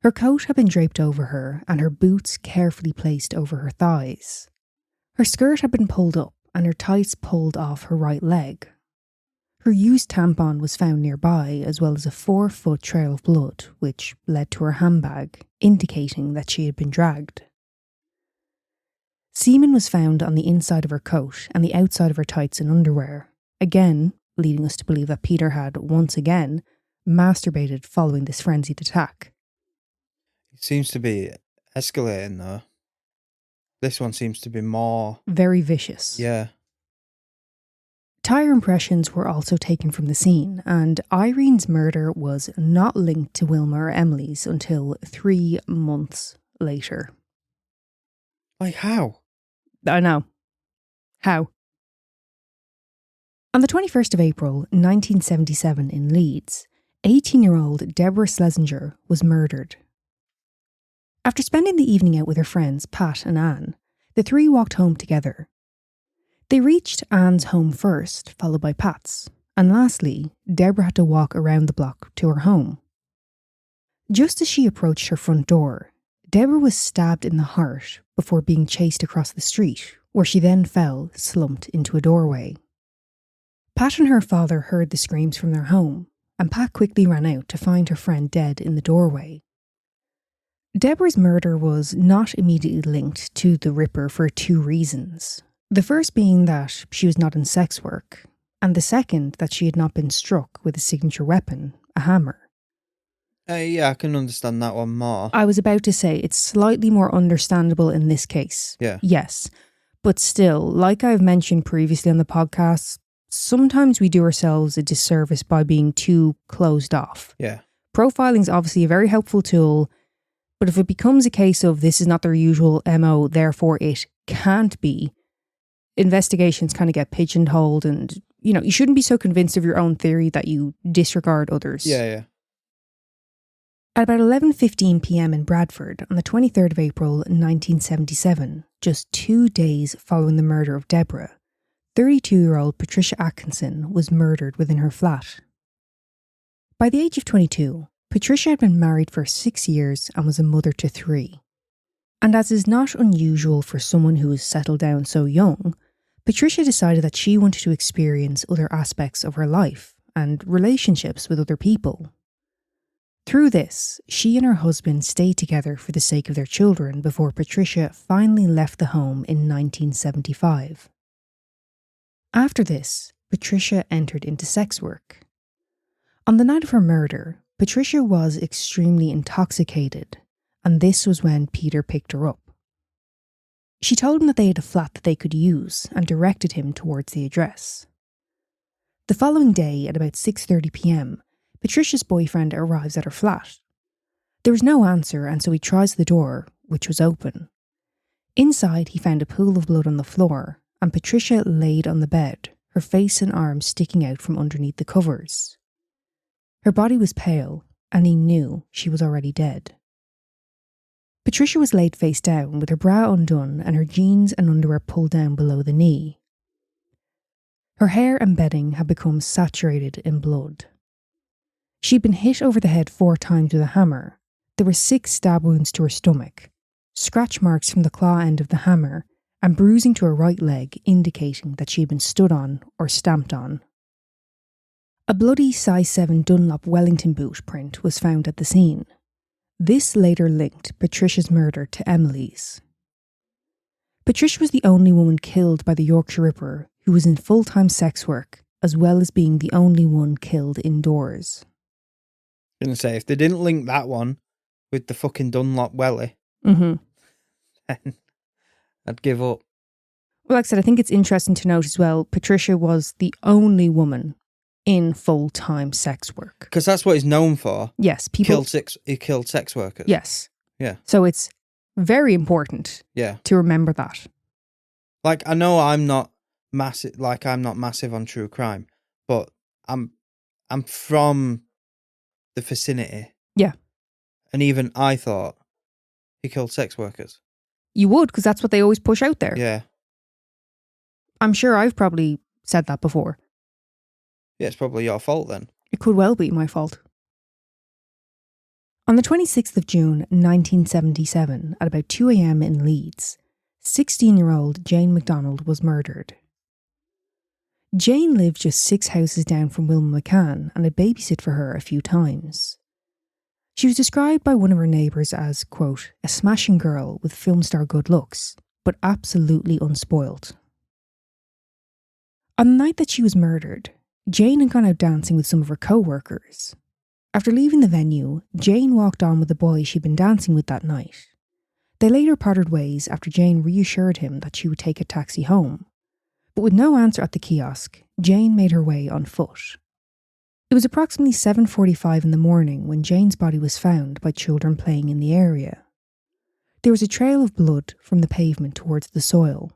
Her coat had been draped over her and her boots carefully placed over her thighs. Her skirt had been pulled up and her tights pulled off her right leg. Her used tampon was found nearby, as well as a 4-foot trail of blood, which led to her handbag, indicating that she had been dragged. Semen was found on the inside of her coat and the outside of her tights and underwear, again leading us to believe that Peter had, once again, masturbated following this frenzied attack. It seems to be escalating, though. This one seems to be more... very vicious. Yeah. Tire impressions were also taken from the scene, and Irene's murder was not linked to Wilma or Emily's until 3 months later. Like how? I know. How? On the 21st of April, 1977 in Leeds, 18-year-old Deborah Schlesinger was murdered. After spending the evening out with her friends Pat and Anne, the 3 walked home together. They reached Anne's home first, followed by Pat's, and lastly, Deborah had to walk around the block to her home. Just as she approached her front door, Deborah was stabbed in the heart before being chased across the street, where she then fell, slumped into a doorway. Pat and her father heard the screams from their home, and Pat quickly ran out to find her friend dead in the doorway. Deborah's murder was not immediately linked to the Ripper for 2 reasons. The first being that she was not in sex work, and the second that she had not been struck with a signature weapon, a hammer. Yeah, I can understand that one more. I was about to say it's slightly more understandable in this case. Yeah. Yes. But still, like I've mentioned previously on the podcast, sometimes we do ourselves a disservice by being too closed off. Yeah. profiling is obviously a very helpful tool, but if it becomes a case of this is not their usual MO, therefore it can't be, investigations kind of get pigeonholed, and, you shouldn't be so convinced of your own theory that you disregard others. Yeah. At about 11:15 p.m. in Bradford on the 23rd of April 1977, just 2 days following the murder of Deborah, 32-year-old Patricia Atkinson was murdered within her flat. By the age of 22, Patricia had been married for 6 years and was a mother to 3. And as is not unusual for someone who has settled down so young, Patricia decided that she wanted to experience other aspects of her life and relationships with other people. Through this, she and her husband stayed together for the sake of their children before Patricia finally left the home in 1975. After this, Patricia entered into sex work. On the night of her murder, Patricia was extremely intoxicated, and this was when Peter picked her up. She told him that they had a flat that they could use and directed him towards the address. The following day at about 6:30 p.m, Patricia's boyfriend arrives at her flat. There was no answer, and so he tries the door, which was open. Inside, he found a pool of blood on the floor, and Patricia laid on the bed, her face and arms sticking out from underneath the covers. Her body was pale, and he knew she was already dead. Patricia was laid face down with her bra undone and her jeans and underwear pulled down below the knee. Her hair and bedding had become saturated in blood. She'd been hit over the head 4 times with a hammer. There were 6 stab wounds to her stomach, scratch marks from the claw end of the hammer, and bruising to her right leg indicating that she had been stood on or stamped on. A bloody size 7 Dunlop Wellington boot print was found at the scene. This later linked Patricia's murder to Emily's. Patricia was the only woman killed by the Yorkshire Ripper who was in full-time sex work, as well as being the only one killed indoors. I'm going to say, if they didn't link that one with the fucking Dunlop Welly, Mm-hmm. then I'd give up. Well, like I said, I think it's interesting to note as well, Patricia was the only woman in full-time sex work. Because that's what he's known for. Yes, He killed sex workers. Yes. Yeah. So it's very important to remember that. Like, I know I'm not massive on true crime, but I'm from the vicinity. Yeah. And even I thought he killed sex workers. You would, because that's what they always push out there. Yeah. I'm sure I've probably said that before. Yeah, it's probably your fault then. It could well be my fault. On the 26th of June 1977, at about 2 a.m. in Leeds, 16-year-old Jane MacDonald was murdered. Jane lived just 6 houses down from Wilma McCann and had babysit for her a few times. She was described by one of her neighbours as, quote, a smashing girl with film star good looks, but absolutely unspoilt. On the night that she was murdered, Jane had gone out dancing with some of her co-workers. After leaving the venue, Jane walked on with the boy she'd been dancing with that night. They later parted ways after Jane reassured him that she would take a taxi home. But with no answer at the kiosk, Jane made her way on foot. It was approximately 7:45 in the morning when Jane's body was found by children playing in the area. There was a trail of blood from the pavement towards the soil.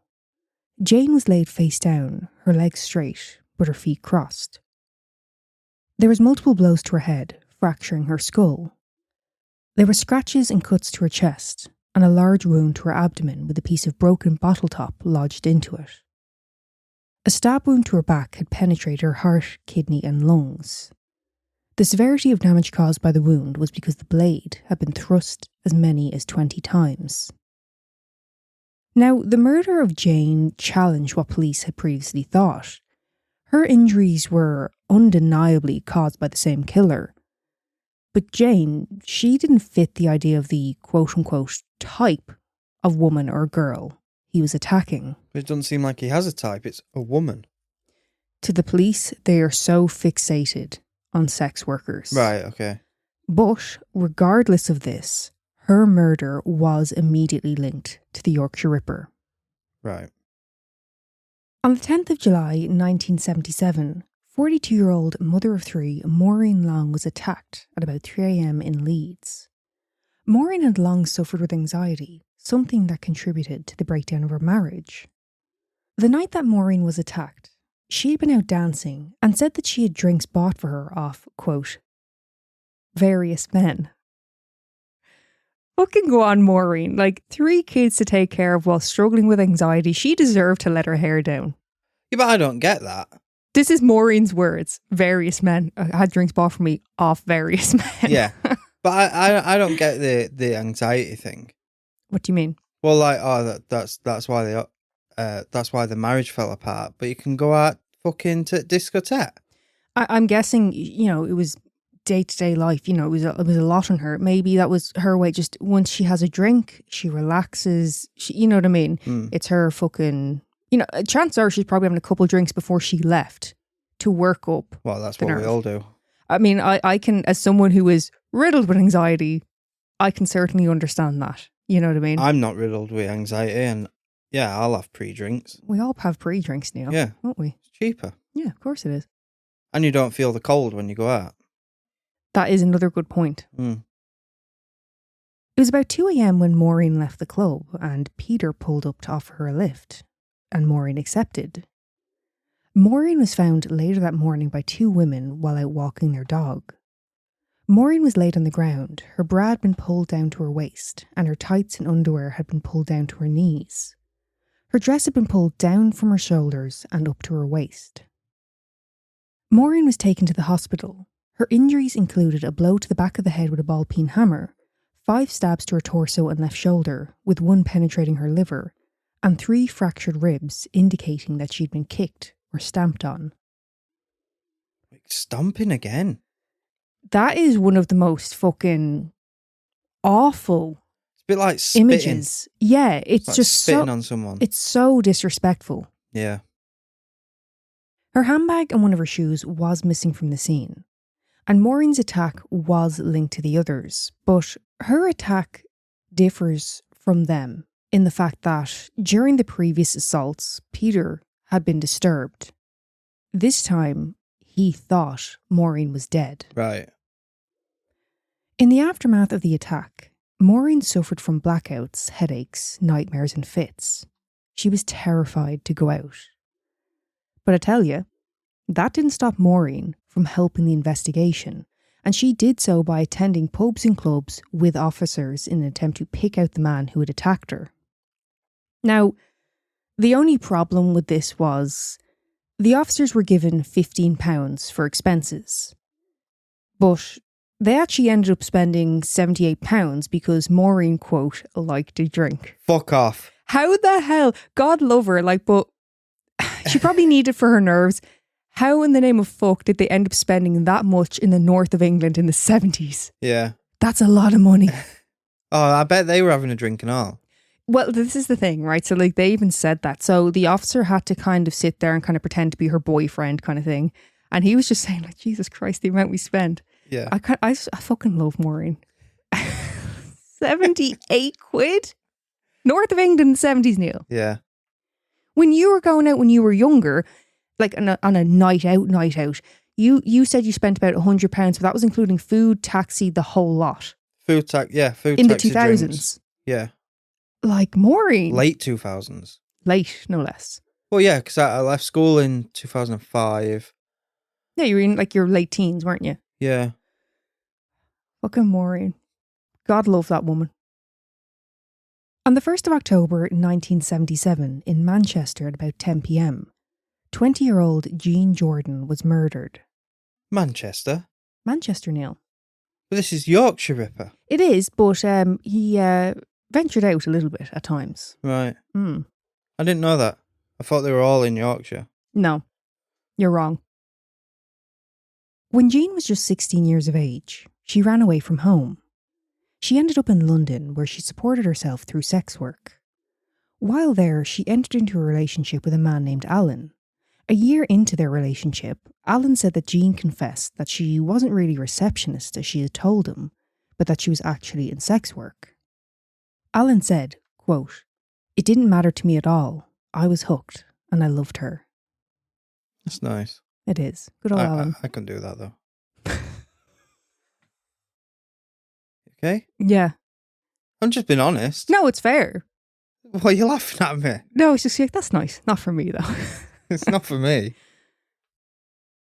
Jane was laid face down, her legs straight, but her feet crossed. There was multiple blows to her head, fracturing her skull. There were scratches and cuts to her chest, and a large wound to her abdomen with a piece of broken bottle top lodged into it. A stab wound to her back had penetrated her heart, kidney and lungs. The severity of damage caused by the wound was because the blade had been thrust as many as 20 times. Now, the murder of Jane challenged what police had previously thought. Her injuries were undeniably caused by the same killer. But Jane, she didn't fit the idea of the quote-unquote type of woman or girl he was attacking. It doesn't seem like he has a type, it's a woman. To the police, they are so fixated on sex workers. Right, okay. But regardless of this, her murder was immediately linked to the Yorkshire Ripper. Right. On the 10th of July 1977, 42-year-old mother of three, Maureen Long, was attacked at about 3 a.m. in Leeds. Maureen had long suffered with anxiety, something that contributed to the breakdown of her marriage. The night that Maureen was attacked, she had been out dancing and said that she had drinks bought for her off, quote, various men. Fucking go on, Maureen. Like, 3 kids to take care of while struggling with anxiety. She deserved to let her hair down. Yeah, but I don't get that. This is Maureen's words. Various men had drinks bought for me off various men. Yeah, but I don't get the anxiety thing. What do you mean? Well, like, that's why the marriage fell apart. But you can go out fucking to discotheque. I'm guessing, it was day-to-day life. It was a lot on her. Maybe that was her way. Just once she has a drink, she relaxes. You know what I mean? It's her fucking. Chances are she's probably having a couple of drinks before she left to work up. Well, that's what we all do. I mean, I can, as someone who is riddled with anxiety, I can certainly understand that. You know what I mean? I'm not riddled with anxiety, and yeah, I'll have pre-drinks. We all have pre-drinks, Neil. Yeah. Won't we? It's cheaper. Yeah, of course it is. And you don't feel the cold when you go out. That is another good point. It was about 2 a.m. when Maureen left the club and Peter pulled up to offer her a lift, and Maureen accepted. Maureen was found later that morning by 2 women while out walking their dog. Maureen was laid on the ground. Her bra had been pulled down to her waist, and her tights and underwear had been pulled down to her knees. Her dress had been pulled down from her shoulders and up to her waist. Maureen was taken to the hospital. Her injuries included a blow to the back of the head with a ball-peen hammer, 5 stabs to her torso and left shoulder, with 1 penetrating her liver, and 3 fractured ribs, indicating that she'd been kicked or stamped on. Like stomping again. That is one of the most fucking awful It's a bit like spitting. images. Yeah, it's like just spitting on someone. It's so disrespectful. Yeah. Her handbag and one of her shoes was missing from the scene, and Maureen's attack was linked to the others, but her attack differs from them in the fact that during the previous assaults, Peter had been disturbed. This time, he thought Maureen was dead. Right. In the aftermath of the attack, Maureen suffered from blackouts, headaches, nightmares and fits. She was terrified to go out. But I tell you, that didn't stop Maureen from helping the investigation, and she did so by attending pubs and clubs with officers in an attempt to pick out the man who had attacked her. Now, the only problem with this was the officers were given £15 for expenses, but they actually ended up spending £78 because Maureen, quote, liked to drink. Fuck off. How the hell? God love her, but she probably needed it for her nerves. How in the name of fuck did they end up spending that much in the north of England in the 70s? Yeah. That's a lot of money. Oh, I bet they were having a drink and all. Well, this is the thing, right? So they even said that. So the officer had to kind of sit there and kind of pretend to be her boyfriend kind of thing. And he was just saying Jesus Christ, the amount we spent. Yeah. I fucking love Maureen. 78 quid? North of England in the 70s, Neil. Yeah. When you were going out when you were younger, like on a night out, you said you spent about £100, but that was including food, taxi, the whole lot. Food tax, in the taxi 2000s. drinks. Yeah. Like Maureen. Late 2000s. Late, no less. Well, yeah, because I left school in 2005. Yeah, you were in like your late teens, weren't you? Yeah. Fucking Maureen. God love that woman. On the 1st of October 1977, in Manchester at about 10 p.m, 20-year-old Jean Jordan was murdered. Manchester? Manchester, Neil. But this is Yorkshire Ripper. It is, but he ventured out a little bit at times. Right. I didn't know that. I thought they were all in Yorkshire. No, you're wrong. When Jean was just 16 years of age, she ran away from home. She ended up in London, where she supported herself through sex work. While there, she entered into a relationship with a man named Alan. A year into their relationship, Alan said that Jean confessed that she wasn't really a receptionist as she had told him, but that she was actually in sex work. Alan said, quote, "It didn't matter to me at all. I was hooked and I loved her." That's nice. It is. Good old Alan. I can do that though. Okay? Yeah. I'm just being honest. No, it's fair. Why are you laughing at me? No, it's just like, that's nice. Not for me, though. It's not for me.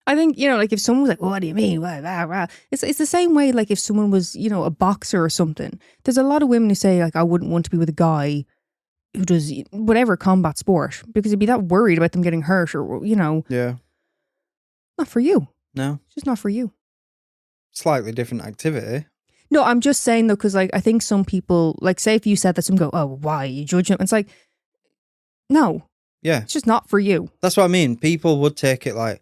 I think, like if someone was like, what do you mean? Blah, blah, blah. It's the same way, like if someone was, a boxer or something. There's a lot of women who say, like, I wouldn't want to be with a guy who does whatever combat sport because you'd be that worried about them getting hurt or, Yeah. Not for you. No. It's just not for you. Slightly different activity. No, I'm just saying though, because like I think some people, like say if you said that, some go, oh, why you judge him? It's like, no. Yeah. It's just not for you. That's what I mean. People would take it like,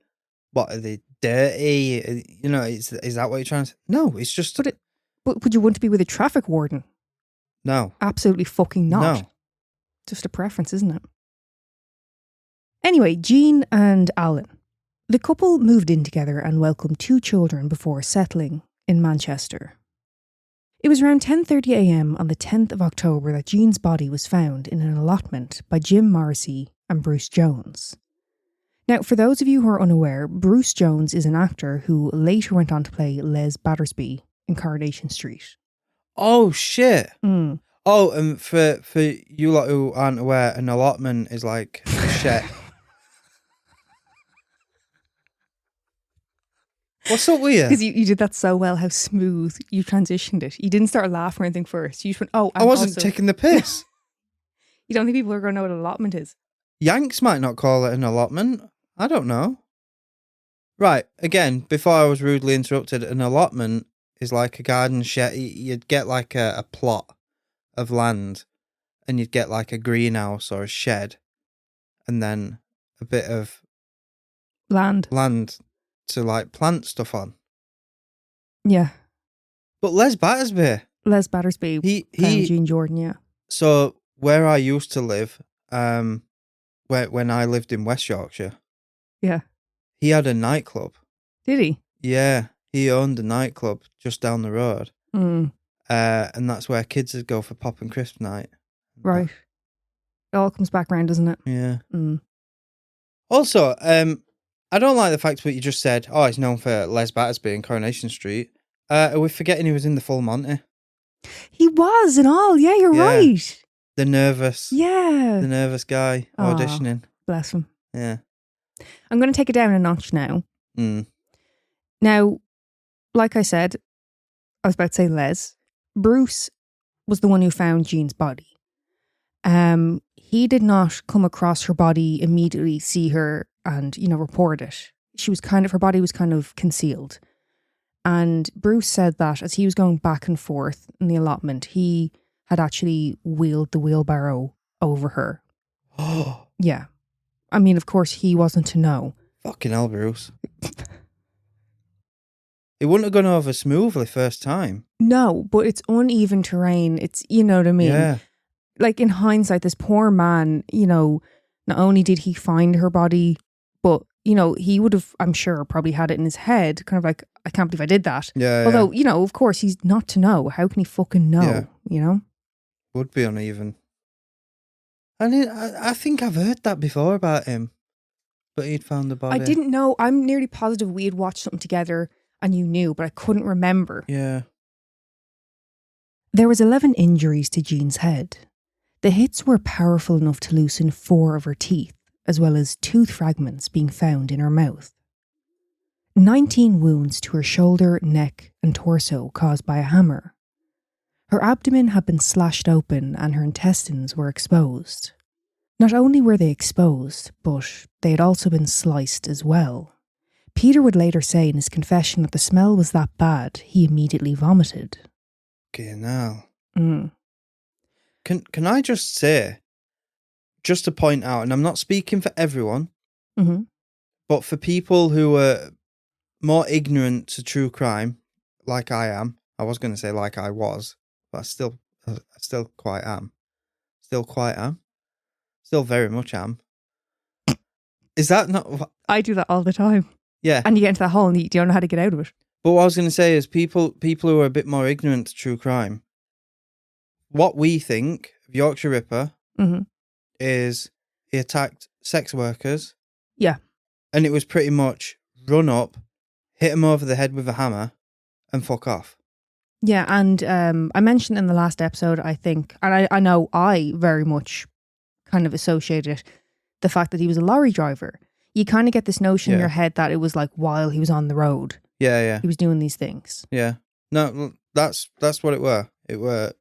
what, are they dirty? Is that what you're trying to say? No, it's just... But would you want to be with a traffic warden? No. Absolutely fucking not. No. Just a preference, isn't it? Anyway, Jean and Alan. The couple moved in together and welcomed 2 children before settling in Manchester. It was around 10:30 a.m. on the 10th of October that Jean's body was found in an allotment by Jim Morrissey and Bruce Jones. Now, for those of you who are unaware, Bruce Jones is an actor who later went on to play Les Battersby in Coronation Street. Oh, shit. Mm. Oh, and for you lot who aren't aware, an allotment is like a shed. What's up with you? Because you did that so well, how smooth you transitioned it. You didn't start laughing or anything first. You just went, oh, I wasn't taking the piss. You don't think people are going to know what an allotment is? Yanks might not call it an allotment. I don't know. Right, again, before I was rudely interrupted, an allotment is like a garden shed. You'd get like a plot of land and you'd get like a greenhouse or a shed and then a bit of Land to like plant stuff on. Yeah. But Les Battersby. Les Battersby. He Jean Jordan, yeah. So where I used to live, when I lived in West Yorkshire. Yeah. He had a nightclub. Did he? Yeah. He owned a nightclub just down the road. Mm. And that's where kids would go for pop and crisp night. Right. It all comes back around, doesn't it? Yeah. Mm. Also, I don't like the fact what you just said. Oh, he's known for Les Battersby in Coronation Street. Are we forgetting he was in the Full Monty? He was and all. Yeah, you're right. The nervous guy auditioning. Bless him. Yeah. I'm going to take it down a notch now. Mm. Now, like I said, I was about to say Les. Bruce was the one who found Jean's body. He did not come across her body immediately, see her and, report it. Her body was kind of concealed. And Bruce said that as he was going back and forth in the allotment, he had actually wheeled the wheelbarrow over her. Oh. Yeah. I mean, of course, he wasn't to know. Fucking hell, Bruce. It wouldn't have gone over smoothly first time. No, but it's uneven terrain. It's, you know what I mean? Yeah. Like in hindsight, this poor man, not only did he find her body, but, he would have, I'm sure, probably had it in his head, kind of like, I can't believe I did that. Yeah. Although, of course, he's not to know. How can he fucking know, Would be uneven. And I think I've heard that before about him. But he'd found the body. I didn't know. I'm nearly positive we had watched something together and you knew, but I couldn't remember. Yeah. There was 11 injuries to Jean's head. The hits were powerful enough to loosen 4 of her teeth, as well as tooth fragments being found in her mouth. 19 wounds to her shoulder, neck, and torso caused by a hammer. Her abdomen had been slashed open and her intestines were exposed. Not only were they exposed, but they had also been sliced as well. Peter would later say in his confession that the smell was that bad, he immediately vomited. Okay, now. Mm. Can I just say, just to point out, and I'm not speaking for everyone, but for people who are more ignorant to true crime, like I am, I was going to say like I was, but I still quite am. Still very much am. Is that not... I do that all the time. Yeah. And you get into that hole and you don't know how to get out of it. But what I was going to say is people who are a bit more ignorant to true crime, what we think of Yorkshire Ripper is he attacked sex workers. Yeah. And it was pretty much run up, hit him over the head with a hammer, and fuck off. Yeah, and I mentioned in the last episode, I think, and I know I very much kind of associated the fact that he was a lorry driver. You kind of get this notion in your head that it was like while he was on the road. Yeah. He was doing these things. Yeah. No, that's what it were. It were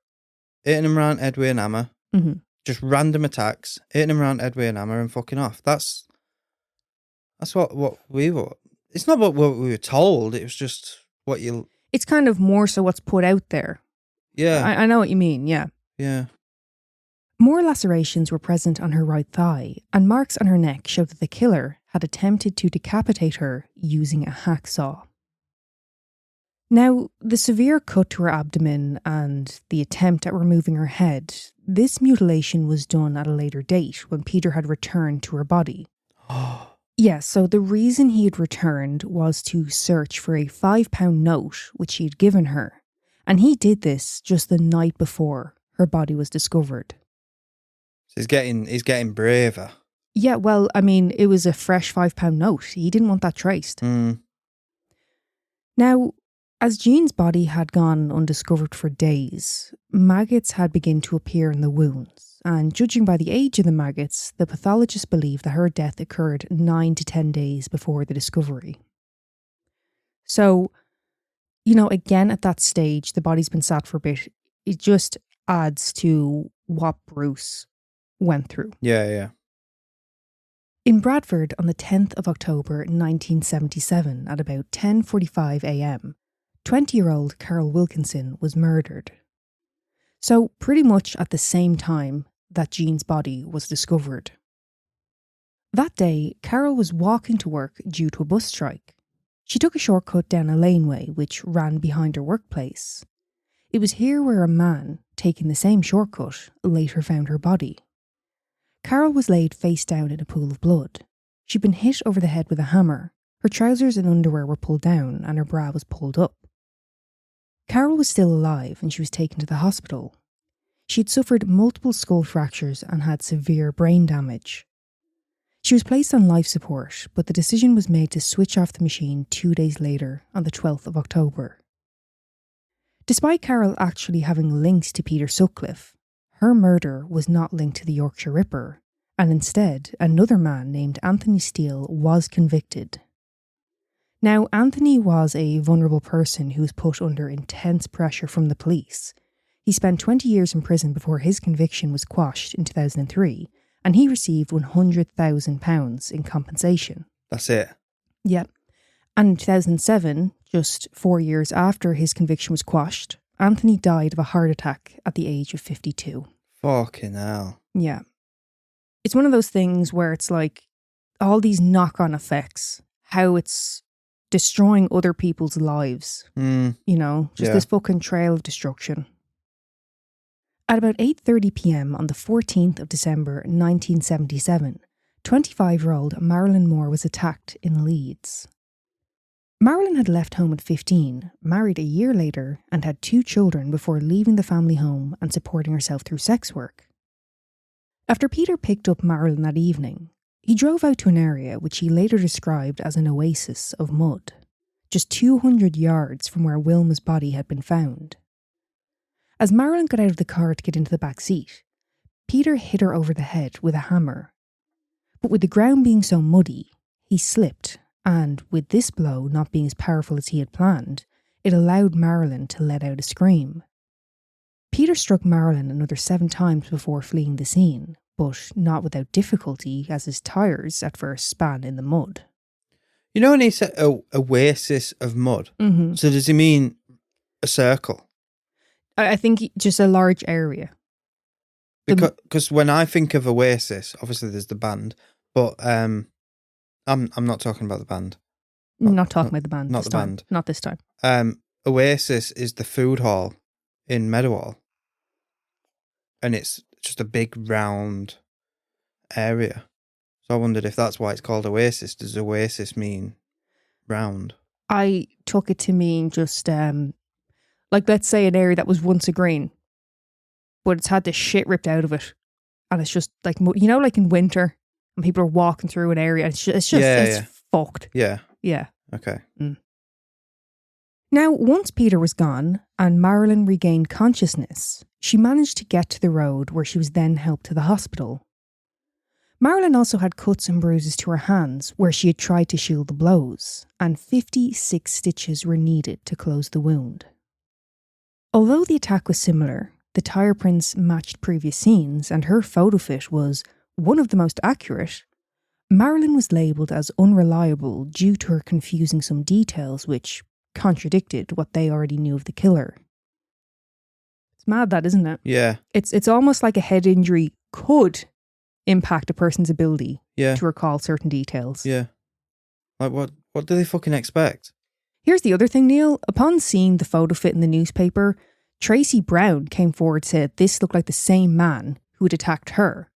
hitting him around head with an hammer. Mm-hmm. Just random attacks, hitting him around head with an hammer and fucking off. That's what we were. It's not what we were told. It was just what you... It's kind of more so what's put out there. Yeah. I know what you mean, yeah. Yeah. More lacerations were present on her right thigh, and marks on her neck showed that the killer had attempted to decapitate her using a hacksaw. Now, the severe cut to her abdomen and the attempt at removing her head, this mutilation was done at a later date when Peter had returned to her body. Yeah, so the reason he had returned was to search for a £5 note which he had given her, and he did this just the night before her body was discovered. So he's getting braver. Yeah, well, I mean, it was a fresh £5 note. He didn't want that traced. Now, as Jean's body had gone undiscovered for days, maggots had begun to appear in the wounds, and judging by the age of the maggots, the pathologist believed that her death occurred 9 to 10 days before the discovery. So, again, at that stage, the body's been sat for a bit. It just adds to what Bruce went through. Yeah. In Bradford on the 10th of October 1977 at about 10:45 a.m, 20-year-old Carol Wilkinson was murdered. So pretty much at the same time that Jean's body was discovered. That day, Carol was walking to work due to a bus strike. She took a shortcut down a laneway which ran behind her workplace. It was here where a man, taking the same shortcut, later found her body. Carol was laid face down in a pool of blood. She'd been hit over the head with a hammer. Her trousers and underwear were pulled down and her bra was pulled up. Carol was still alive and she was taken to the hospital. She had suffered multiple skull fractures and had severe brain damage. She was placed on life support, but the decision was made to switch off the machine 2 days later on the 12th of October. Despite Carol actually having links to Peter Sutcliffe, her murder was not linked to the Yorkshire Ripper, and instead another man named Anthony Steele was convicted. Now, Anthony was a vulnerable person who was put under intense pressure from the police. He spent 20 years in prison before his conviction was quashed in 2003, and he received £100,000 in compensation. That's it? Yep. And in 2007, just 4 years after his conviction was quashed, Anthony died of a heart attack at the age of 52. Fucking hell. Yeah. It's one of those things where it's like all these knock-on effects, how it's destroying other people's lives, this fucking trail of destruction. At about 8:30 p.m. on the 14th of December 1977, 25-year-old Marilyn Moore was attacked in Leeds. Marilyn had left home at 15, married a year later, and had 2 children before leaving the family home and supporting herself through sex work. After Peter picked up Marilyn that evening, he drove out to an area which he later described as an oasis of mud, just 200 yards from where Wilma's body had been found. As Marilyn got out of the car to get into the back seat, Peter hit her over the head with a hammer. But with the ground being so muddy, he slipped, and with this blow not being as powerful as he had planned, it allowed Marilyn to let out a scream. Peter struck Marilyn another 7 times before fleeing the scene, but not without difficulty as his tyres at first span in the mud. You know when he said oasis of mud? Mm-hmm. So does he mean a circle? I think just a large area. Because when I think of Oasis, obviously there's the band, but I'm not talking about the band. Not talking about the band. Not the band. Not this time. Oasis is the food hall in Meadowhall. And it's just a big round area. So I wondered if that's why it's called Oasis. Does Oasis mean round? I took it to mean just, like let's say an area that was once a green, but it's had the shit ripped out of it. And it's just like, like in winter, when people are walking through an area, it's fucked. Yeah. Yeah. Okay. Now, once Peter was gone and Marilyn regained consciousness, she managed to get to the road where she was then helped to the hospital. Marilyn also had cuts and bruises to her hands where she had tried to shield the blows, and 56 stitches were needed to close the wound. Although the attack was similar, the tyre prints matched previous scenes and her photo fit was one of the most accurate, Marilyn was labelled as unreliable due to her confusing some details which contradicted what they already knew of the killer. It's mad that, isn't it? Yeah. It's almost like a head injury could impact a person's ability Yeah. to recall certain details. Yeah. Like what do they fucking expect? Here's the other thing, Neil. Upon seeing the photo fit in the newspaper, Tracy Brown came forward and said this looked like the same man who had attacked her.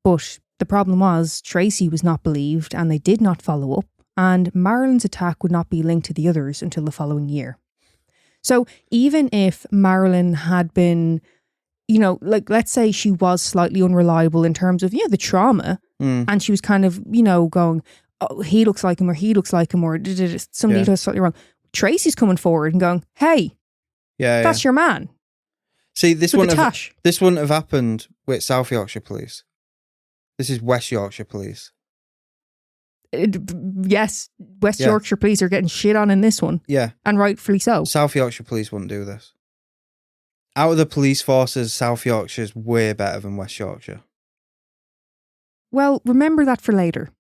But the problem was Tracy was not believed and they did not follow up, and Marilyn's attack would not be linked to the others until the following year. So even if Marilyn had been, like let's say she was slightly unreliable in terms of, the trauma, and she was kind of, going, oh, he looks like him or he looks like him or some details slightly wrong. Tracy's coming forward and going, hey, that's your man. See, this With wouldn't have happened with South Yorkshire Police. This is West Yorkshire Police. Yes, West Yorkshire Police are getting shit on in this one. Yeah. And rightfully so. South Yorkshire Police wouldn't do this. Out of the police forces, South Yorkshire's way better than West Yorkshire. Well, remember that for later.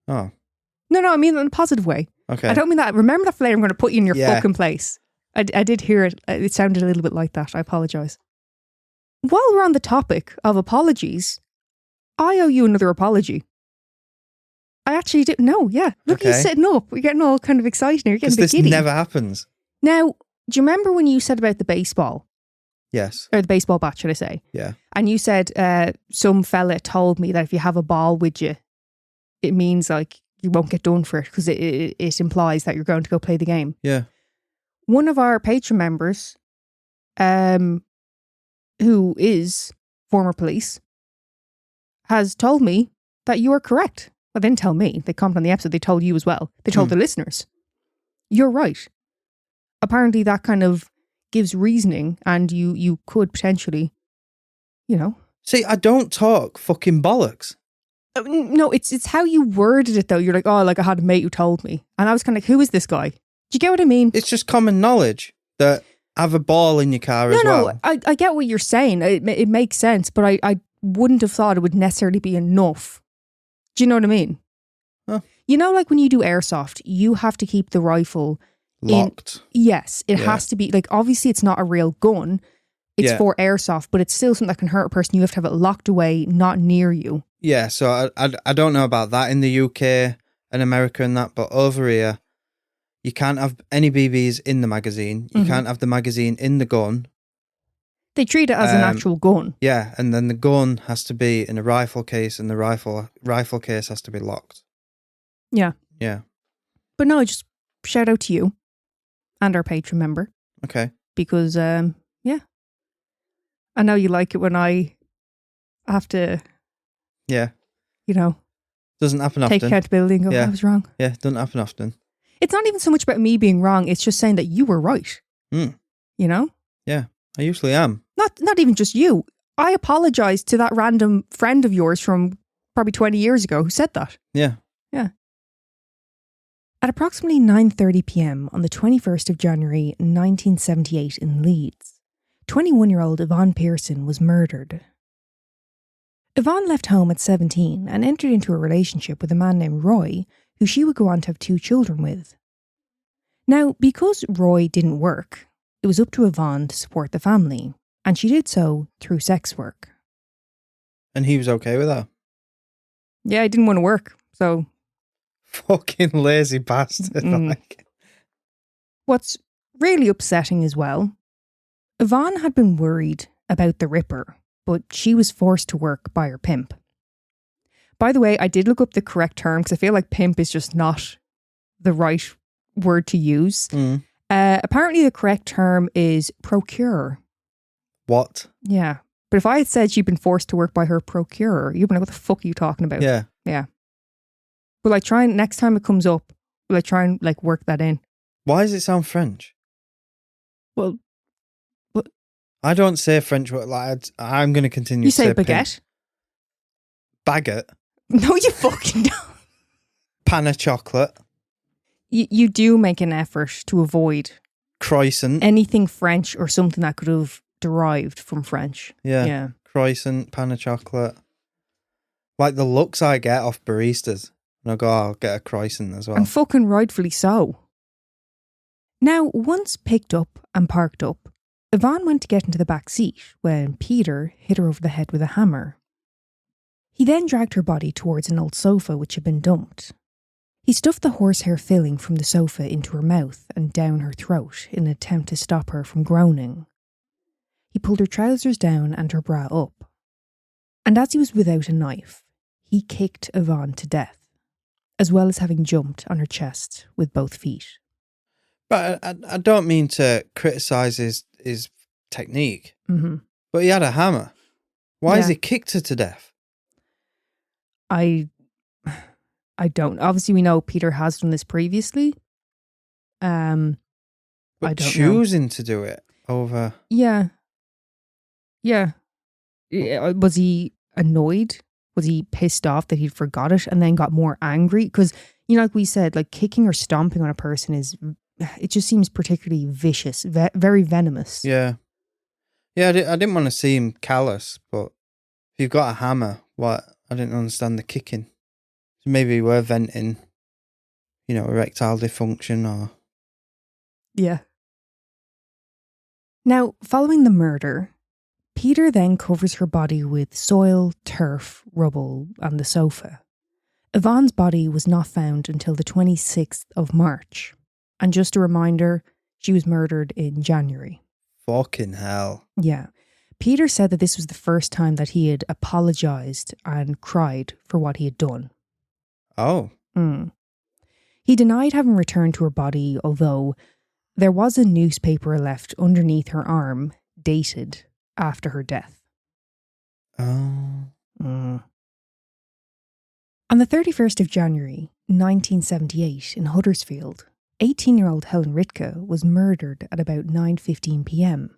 Oh. No, I mean in a positive way. Okay. I don't mean that. Remember that for later. I'm going to put you in your fucking place. I did hear it. It sounded a little bit like that. I apologise. While we're on the topic of apologies, I owe you another apology. I actually didn't know. Yeah. Look, Okay. you sitting up. We're getting all kind of excited here. You're getting a bit This giddy. never happens. Now, do you remember when you said about the baseball? Yes. Or the baseball bat, should I say? Yeah. And you said some fella told me that if you have a ball with you, it means like you won't get done for it because it implies that you're going to go play the game. Yeah. One of our patron members, who is former police, has told me that you are correct. Well, they didn't tell me. They commented on the episode. They told you as well. They told the listeners. You're right. Apparently that kind of gives reasoning and you could potentially, See, I don't talk fucking bollocks. No, it's how you worded it though. You're like, oh, like I had a mate who told me. And I was kind of like, who is this guy? Do you get what I mean? It's just common knowledge that have a ball in your car as well. No, I get what you're saying. It makes sense, but I wouldn't have thought it would necessarily be enough. Do you know what I mean? Huh. Like when you do airsoft, you have to keep the rifle locked. Yes, it has to be, like, obviously it's not a real gun. It's for airsoft, but it's still something that can hurt a person. You have to have it locked away, not near you. Yeah, so I don't know about that in the UK and America and that, but over here, you can't have any BBs in the magazine. You can't have the magazine in the gun. They treat it as an actual gun. Yeah, and then the gun has to be in a rifle case, and the rifle case has to be locked. Yeah. Yeah. But no, just shout out to you and our patron member. Okay. Because, I know you like it when I have to, Doesn't happen often. take accountability and go, I was wrong. Yeah, doesn't happen often. It's not even so much about me being wrong. It's just saying that you were right. You know? Yeah, I usually am. Not even just you. I apologise to that random friend of yours from probably 20 years ago who said that. Yeah. Yeah. At approximately 9:30 p.m. on the 21st of January 1978 in Leeds, 21-year-old Yvonne Pearson was murdered. Yvonne left home at 17 and entered into a relationship with a man named Roy, who she would go on to have 2 children with. Now, because Roy didn't work, it was up to Yvonne to support the family, and she did so through sex work. And he was okay with that? Yeah, I didn't want to work, so... Fucking lazy bastard. Like. What's really upsetting as well, Yvonne had been worried about the Ripper, but she was forced to work by her pimp. By the way, I did look up the correct term because I feel like pimp is just not the right word to use. Apparently the correct term is procurer. What? Yeah. But if I had said she'd been forced to work by her procurer, you'd be like, what the fuck are you talking about? Yeah. Yeah. But like, try and next time it comes up, Like, try and like work that in. Why does it sound French? Well, I don't say French word. Like, I'm going to continue you to say pin. baguette. Baguette. No, you fucking don't. Pan of chocolate. You do make an effort to avoid Croissant. anything French or something that could have derived from French. Yeah. Yeah. Croissant, pan of chocolate. Like the looks I get off baristas. And I go, I'll get a croissant as well. And fucking rightfully so. Now, once picked up and parked up, Yvonne went to get into the back seat when Peter hit her over the head with a hammer. He then dragged her body towards an old sofa which had been dumped. He stuffed the horsehair filling from the sofa into her mouth and down her throat in an attempt to stop her from groaning. He pulled her trousers down and her bra up. And as he was without a knife, he kicked Yvonne to death, as well as having jumped on her chest with both feet. But I don't mean to criticise his technique, Mm-hmm. but he had a hammer. Why has he kicked her to death? I don't. Obviously, we know Peter has done this previously. But I don't choosing to do it over... Yeah. Was he annoyed? Was he pissed off that he'd forgot it and then got more angry? Because, you know, like we said, like kicking or stomping on a person it just seems particularly vicious, very venomous. Yeah. Yeah, I didn't want to see him callous, but if you've got a hammer, what? I didn't understand the kicking. So maybe we're venting, erectile dysfunction or... Yeah. Now, following the murder, Peter then covers her body with soil, turf, rubble, and the sofa. Yvonne's body was not found until the 26th of March. And just a reminder, she was murdered in January. Fucking hell. Yeah. Peter said that this was the first time that he had apologised and cried for what he had done. Oh. He denied having returned to her body, although there was a newspaper left underneath her arm dated after her death. Oh. On the 31st of January, 1978, in Huddersfield, 18-year-old Helen Ritka was murdered at about 9:15 p.m.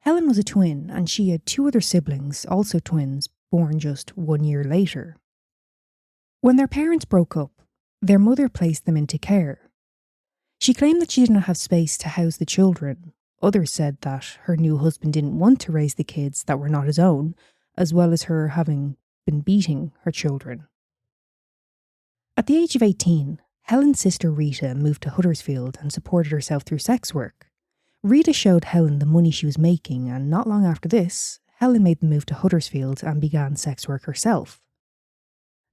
Helen was a twin and she had two other siblings, also twins, born just 1 year later. When their parents broke up, their mother placed them into care. She claimed that she did not have space to house the children. Others said that her new husband didn't want to raise the kids that were not his own, as well as her having been beating her children. At the age of 18, Helen's sister Rita moved to Huddersfield and supported herself through sex work. Rita showed Helen the money she was making, and not long after this, Helen made the move to Huddersfield and began sex work herself.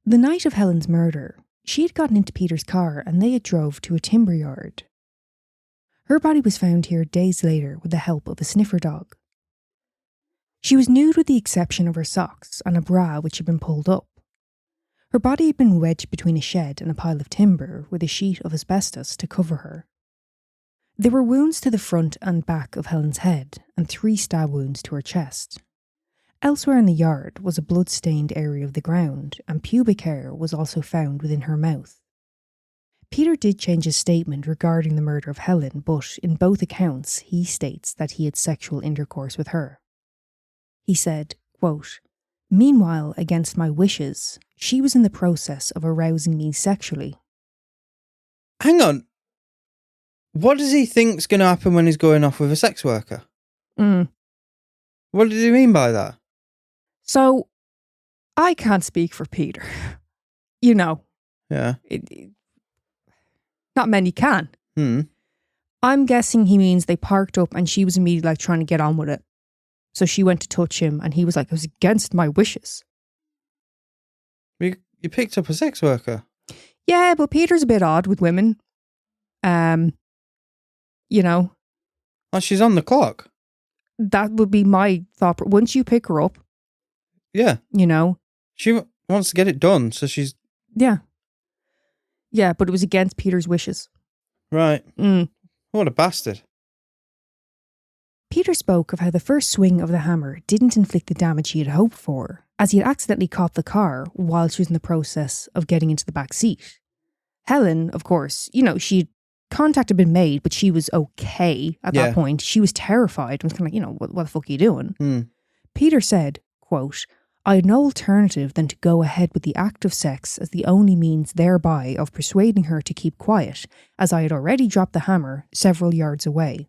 The night of Helen's murder, she had gotten into Peter's car and they had drove to a timber yard. Her body was found here days later with the help of a sniffer dog. She was nude with the exception of her socks and a bra which had been pulled up. Her body had been wedged between a shed and a pile of timber with a sheet of asbestos to cover her. There were wounds to the front and back of Helen's head and 3 stab wounds to her chest. Elsewhere in the yard was a blood-stained area of the ground, and pubic hair was also found within her mouth. Peter did change his statement regarding the murder of Helen, but in both accounts he states that he had sexual intercourse with her. He said, quote, "Meanwhile, against my wishes, she was in the process of arousing me sexually." Hang on. What does he think's going to happen when he's going off with a sex worker? What did he mean by that? So, I can't speak for Peter. You know. Yeah. Not many can. I'm guessing he means they parked up and she was immediately like trying to get on with it. So she went to touch him and he was like, "It was against my wishes." You picked up a sex worker? Yeah, but Peter's a bit odd with women. You know. Oh, she's on the clock. That would be my thought. Once you pick her up. Yeah. You know. She wants to get it done, so she's... Yeah. Yeah, but it was against Peter's wishes. Right. What a bastard. Peter spoke of how the first swing of the hammer didn't inflict the damage he had hoped for, as he had accidentally caught the car while she was in the process of getting into the back seat. Helen, of course, you know, contact had been made, but she was okay at that point. She was terrified and was kind of like, you know, what the fuck are you doing? Peter said, quote, I had no alternative than to go ahead with the act of sex as the only means thereby of persuading her to keep quiet, as I had already dropped the hammer several yards away.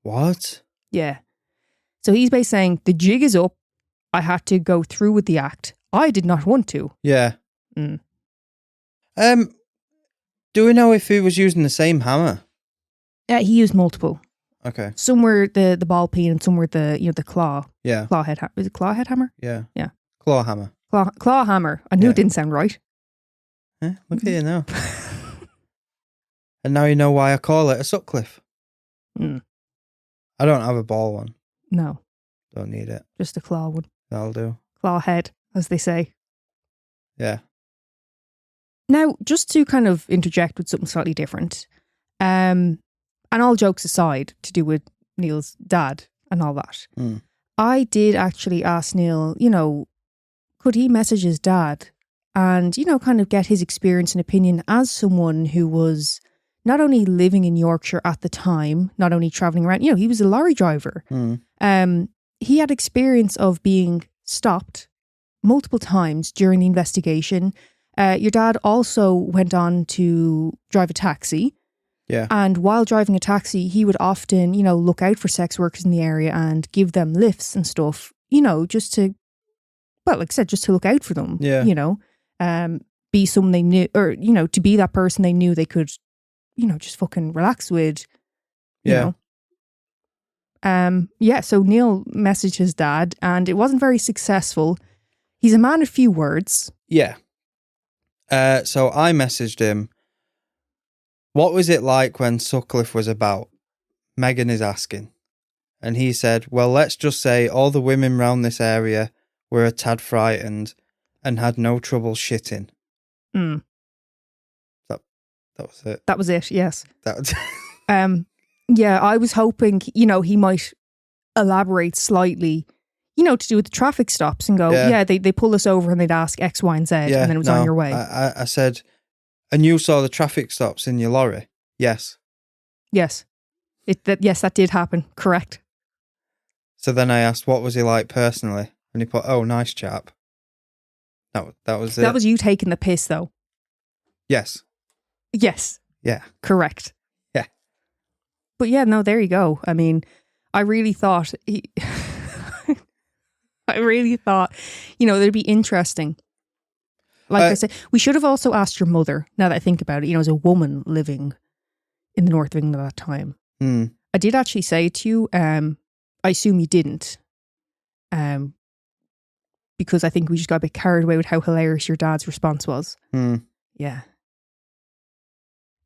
What? Yeah. So he's basically saying, the jig is up. I had to go through with the act. I did not want to. Yeah. Do we know if he was using the same hammer? Yeah, he used multiple. Okay. Some were the ball peen and some were the claw. Yeah. Claw head. Is it claw head hammer? Yeah. Yeah. Claw hammer. Claw hammer. I knew it didn't sound right. Look at you now. And now you know why I call it a Sutcliffe. I don't have a ball one. No. Don't need it. Just a claw one. That'll do. Claw head, as they say. Yeah. Now, just to kind of interject with something slightly different, and all jokes aside, to do with Neil's dad and all that, I did actually ask Neil, you know, could he message his dad and, you know, kind of get his experience and opinion as someone who was not only living in Yorkshire at the time, not only travelling around, you know, he was a lorry driver. He had experience of being stopped multiple times during the investigation. Your dad also went on to drive a taxi. Yeah. And while driving a taxi, he would often, you know, look out for sex workers in the area and give them lifts and stuff, you know, just to, well, like I said, just to look out for them. Yeah. You know, be someone they knew, or, you know, to be that person they knew they could, you know, just fucking relax with. You know. So Neil messaged his dad and it wasn't very successful. He's a man of few words. Yeah. So I messaged him, what was it like when Sutcliffe was about? Megan is asking. And he said, well, let's just say all the women round this area were a tad frightened and had no trouble shitting. That was it. That was it, yes. That was Yeah, I was hoping, you know, he might elaborate slightly, you know, to do with the traffic stops and go, they pull us over and they'd ask X, Y, and Z, and then it was on your way. I said, and you saw the traffic stops in your lorry? Yes. Yes. That did happen. Correct. So then I asked, what was he like personally? And he put, oh, nice chap. That was it. That was you taking the piss, though. Yes. Yes. Yeah. Correct. Yeah. But yeah, no, there you go. I mean, I really thought you know, it'd be interesting. Like I said, we should have also asked your mother, now that I think about it, you know, as a woman living in the north of England at that time. I did actually say to you, I assume you didn't, because I think we just got a bit carried away with how hilarious your dad's response was. Yeah.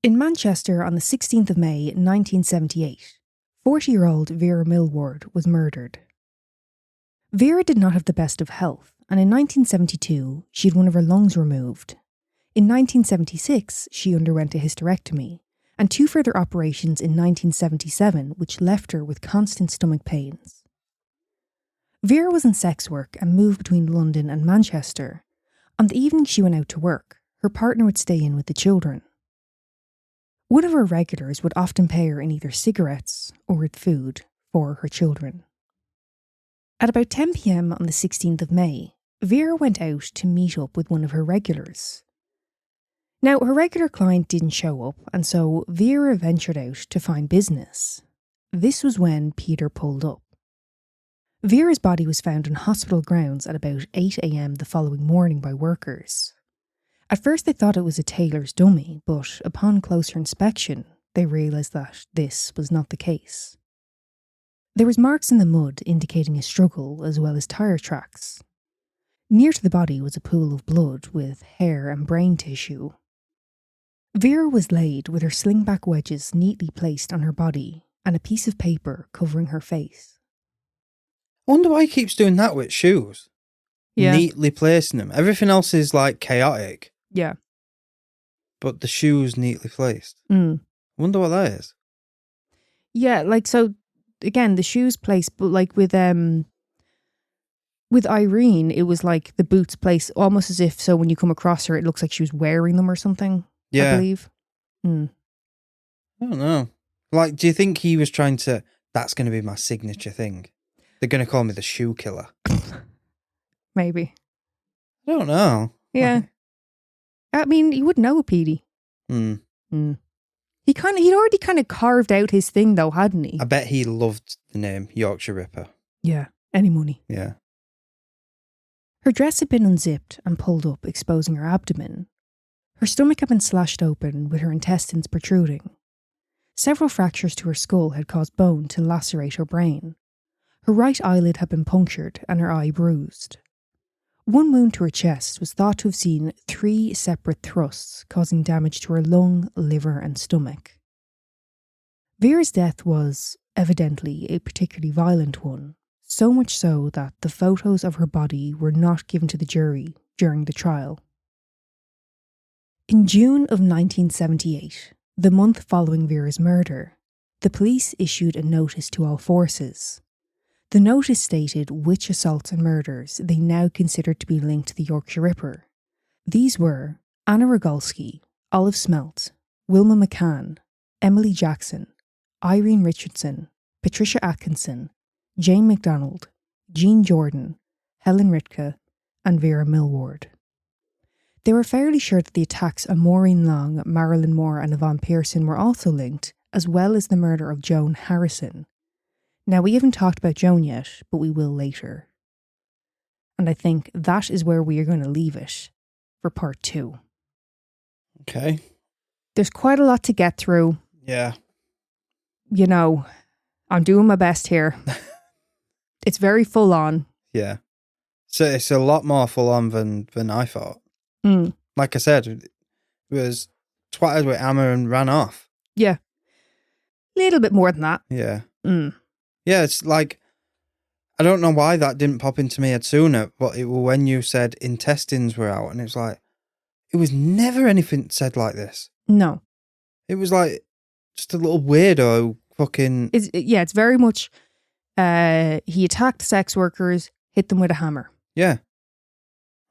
In Manchester on the 16th of May 1978, 40-year-old Vera Millward was murdered. Vera did not have the best of health, and in 1972 she had one of her lungs removed. In 1976 she underwent a hysterectomy, and 2 further operations in 1977 which left her with constant stomach pains. Vera was in sex work and moved between London and Manchester. On the evening she went out to work, her partner would stay in with the children. One of her regulars would often pay her in either cigarettes or with food for her children. At about 10 p.m. on the 16th of May, Vera went out to meet up with one of her regulars. Now, her regular client didn't show up, and so Vera ventured out to find business. This was when Peter pulled up. Vera's body was found on hospital grounds at about 8 a.m. the following morning by workers. At first they thought it was a tailor's dummy, but upon closer inspection, they realised that this was not the case. There was marks in the mud indicating a struggle as well as tyre tracks. Near to the body was a pool of blood with hair and brain tissue. Vera was laid with her slingback wedges neatly placed on her body and a piece of paper covering her face. I wonder why he keeps doing that with shoes. Yeah. Neatly placing them. Everything else is like chaotic. Yeah. But the shoes neatly placed. I wonder what that is. Yeah, like, so again, the shoes placed, but like with With Irene, it was like the boots placed almost as if, so when you come across her, it looks like she was wearing them or something, Yeah. I believe. I don't know. Like, do you think he was trying to, that's going to be my signature thing? They're going to call me the shoe killer. Maybe. I don't know. Yeah. I mean, you wouldn't know, Petey. Hmm. He'd already kind of carved out his thing though, hadn't he? I bet he loved the name Yorkshire Ripper. Yeah. Any money. Yeah. Her dress had been unzipped and pulled up, exposing her abdomen. Her stomach had been slashed open, with her intestines protruding. Several fractures to her skull had caused bone to lacerate her brain. Her right eyelid had been punctured and her eye bruised. One wound to her chest was thought to have seen 3 separate thrusts, causing damage to her lung, liver and stomach. Vera's death was, evidently, a particularly violent one, so much so that the photos of her body were not given to the jury during the trial. In June of 1978, the month following Vera's murder, the police issued a notice to all forces. The notice stated which assaults and murders they now considered to be linked to the Yorkshire Ripper. These were Anna Rogalski, Olive Smelt, Wilma McCann, Emily Jackson, Irene Richardson, Patricia Atkinson, Jane MacDonald, Jean Jordan, Helen Ritka, and Vera Millward. They were fairly sure that the attacks on Maureen Long, Marilyn Moore and Yvonne Pearson were also linked, as well as the murder of Joan Harrison. Now, we haven't talked about Joan yet, but we will later. And I think that is where we are going to leave it for part 2. Okay. There's quite a lot to get through. Yeah. You know, I'm doing my best here. It's very full on. Yeah. So it's a lot more full on than I thought. Like I said, it was twatted with hammer and ran off. Yeah. Little bit more than that. Yeah. Yeah, it's like, I don't know why that didn't pop into my head sooner, but it was when you said intestines were out, and it was like, it was never anything said like this. No. It was like, just a little weirdo fucking... It's very much, he attacked sex workers, hit them with a hammer. Yeah.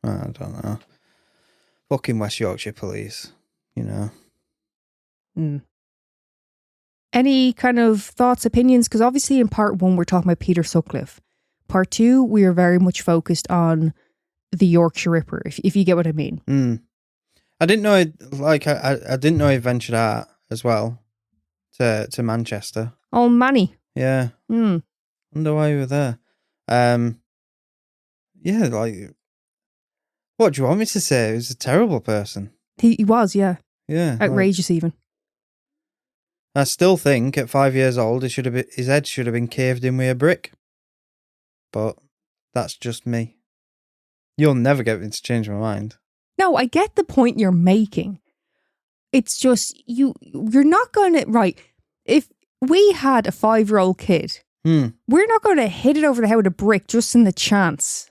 I don't know. Fucking West Yorkshire police, you know. Any kind of thoughts, opinions? Because obviously in part 1 we're talking about Peter Sutcliffe. Part 2 we are very much focused on the Yorkshire Ripper, if you get what I mean. I didn't know I didn't know he ventured out as well to Manchester. Oh, Manny. Yeah. Wonder why you were there. Yeah, like, what do you want me to say? He was a terrible person. He was, yeah. Yeah. Outrageous even. I still think at 5 years old, his head should have been caved in with a brick. But that's just me. You'll never get me to change my mind. No, I get the point you're making. It's just, you're not going to, right, if we had a 5-year-old kid, we're not going to hit it over the head with a brick just in the chance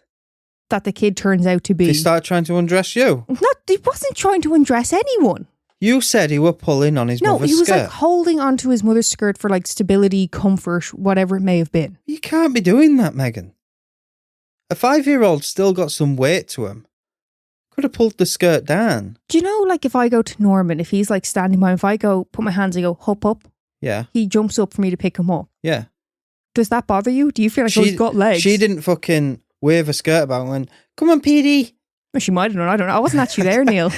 that the kid turns out to be... He started trying to undress you. He wasn't trying to undress anyone. You said he were pulling on his mother's skirt. No, he was like holding onto his mother's skirt for like stability, comfort, whatever it may have been. You can't be doing that, Megan. A 5-year-old still got some weight to him. Could have pulled the skirt down. Do you know, like if I go to Norman, if he's like standing by him, if I go, put my hands and go, hop up. Yeah. He jumps up for me to pick him up. Yeah. Does that bother you? Do you feel like he's got legs? She didn't fucking wave a skirt about and went, come on, Petey. Well, she might have done. I don't know. I wasn't actually there, Neil.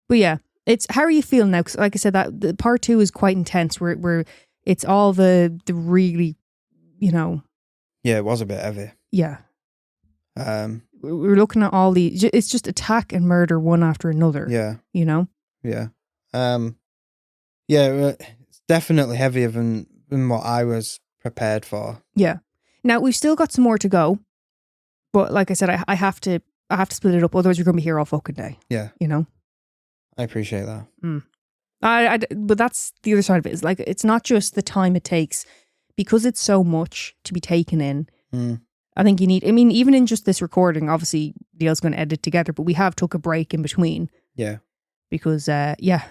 But yeah, it's how are you feeling now? Because like I said, that the part 2 is quite intense. Where it's all the really, you know. Yeah, it was a bit heavy. Yeah. We're looking at all the. It's just attack and murder one after another. Yeah. You know. Yeah. Yeah. It's definitely heavier than what I was prepared for. Yeah. Now we've still got some more to go, but like I said, I have to split it up. Otherwise, you're going to be here all fucking day. Yeah. You know. I appreciate that. But that's the other side of it. Is like it's not just the time it takes, because it's so much to be taken in. I think you need. I mean, even in just this recording, obviously Neil's going to edit together, but we have took a break in between. Yeah. Because yeah.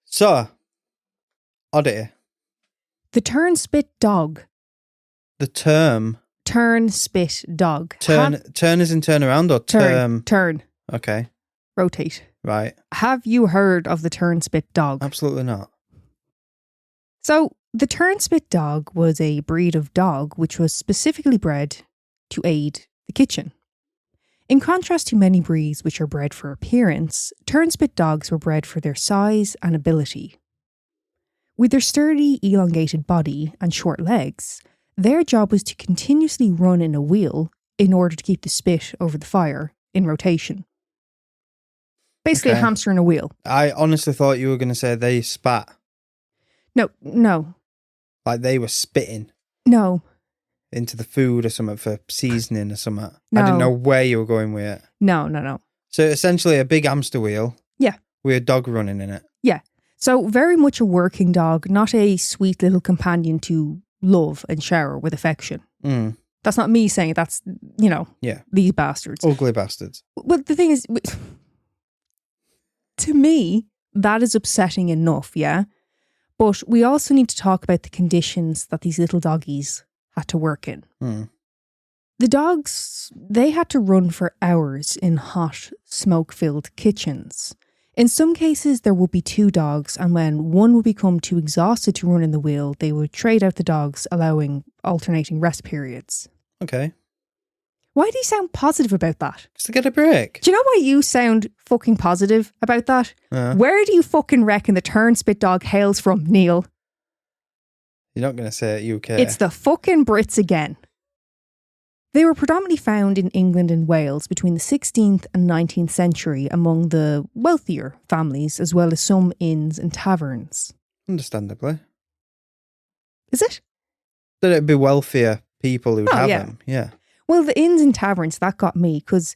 So, oddity. The Turnspit Dog. The term. Turnspit Dog. Turn as in turn around or term? Turn. Okay. Rotate. Right. Have you heard of the Turnspit Dog? Absolutely not. So, the Turnspit Dog was a breed of dog which was specifically bred to aid the kitchen. In contrast to many breeds which are bred for appearance, Turnspit dogs were bred for their size and ability. With their sturdy, elongated body and short legs, their job was to continuously run in a wheel in order to keep the spit over the fire in rotation. Basically a hamster in a wheel. I honestly thought you were going to say they spat. No. Like they were spitting. No. Into the food or something for seasoning or something. No. I didn't know where you were going with it. No. So essentially a big hamster wheel. Yeah. With a dog running in it. Yeah. So very much a working dog, not a sweet little companion to love and shower with affection. Mm. That's not me saying it. That's, these bastards. Ugly bastards. Well, the thing is, to me, that is upsetting enough, yeah? But we also need to talk about the conditions that these little doggies had to work in. Mm. The dogs, they had to run for hours in hot, smoke-filled kitchens. In some cases, there would be two dogs, and when one would become too exhausted to run in the wheel, they would trade out the dogs, allowing alternating rest periods. Okay. Why do you sound positive about that? Just to get a break. Do you know why you sound fucking positive about that? Where do you fucking reckon the Turnspit Dog hails from, Neil? You're not going to say it UK. It's the fucking Brits again. They were predominantly found in England and Wales between the 16th and 19th century among the wealthier families, as well as some inns and taverns. Understandably. Is it? That it'd be wealthier people who'd have them. Yeah. Well, the inns and taverns, that got me because,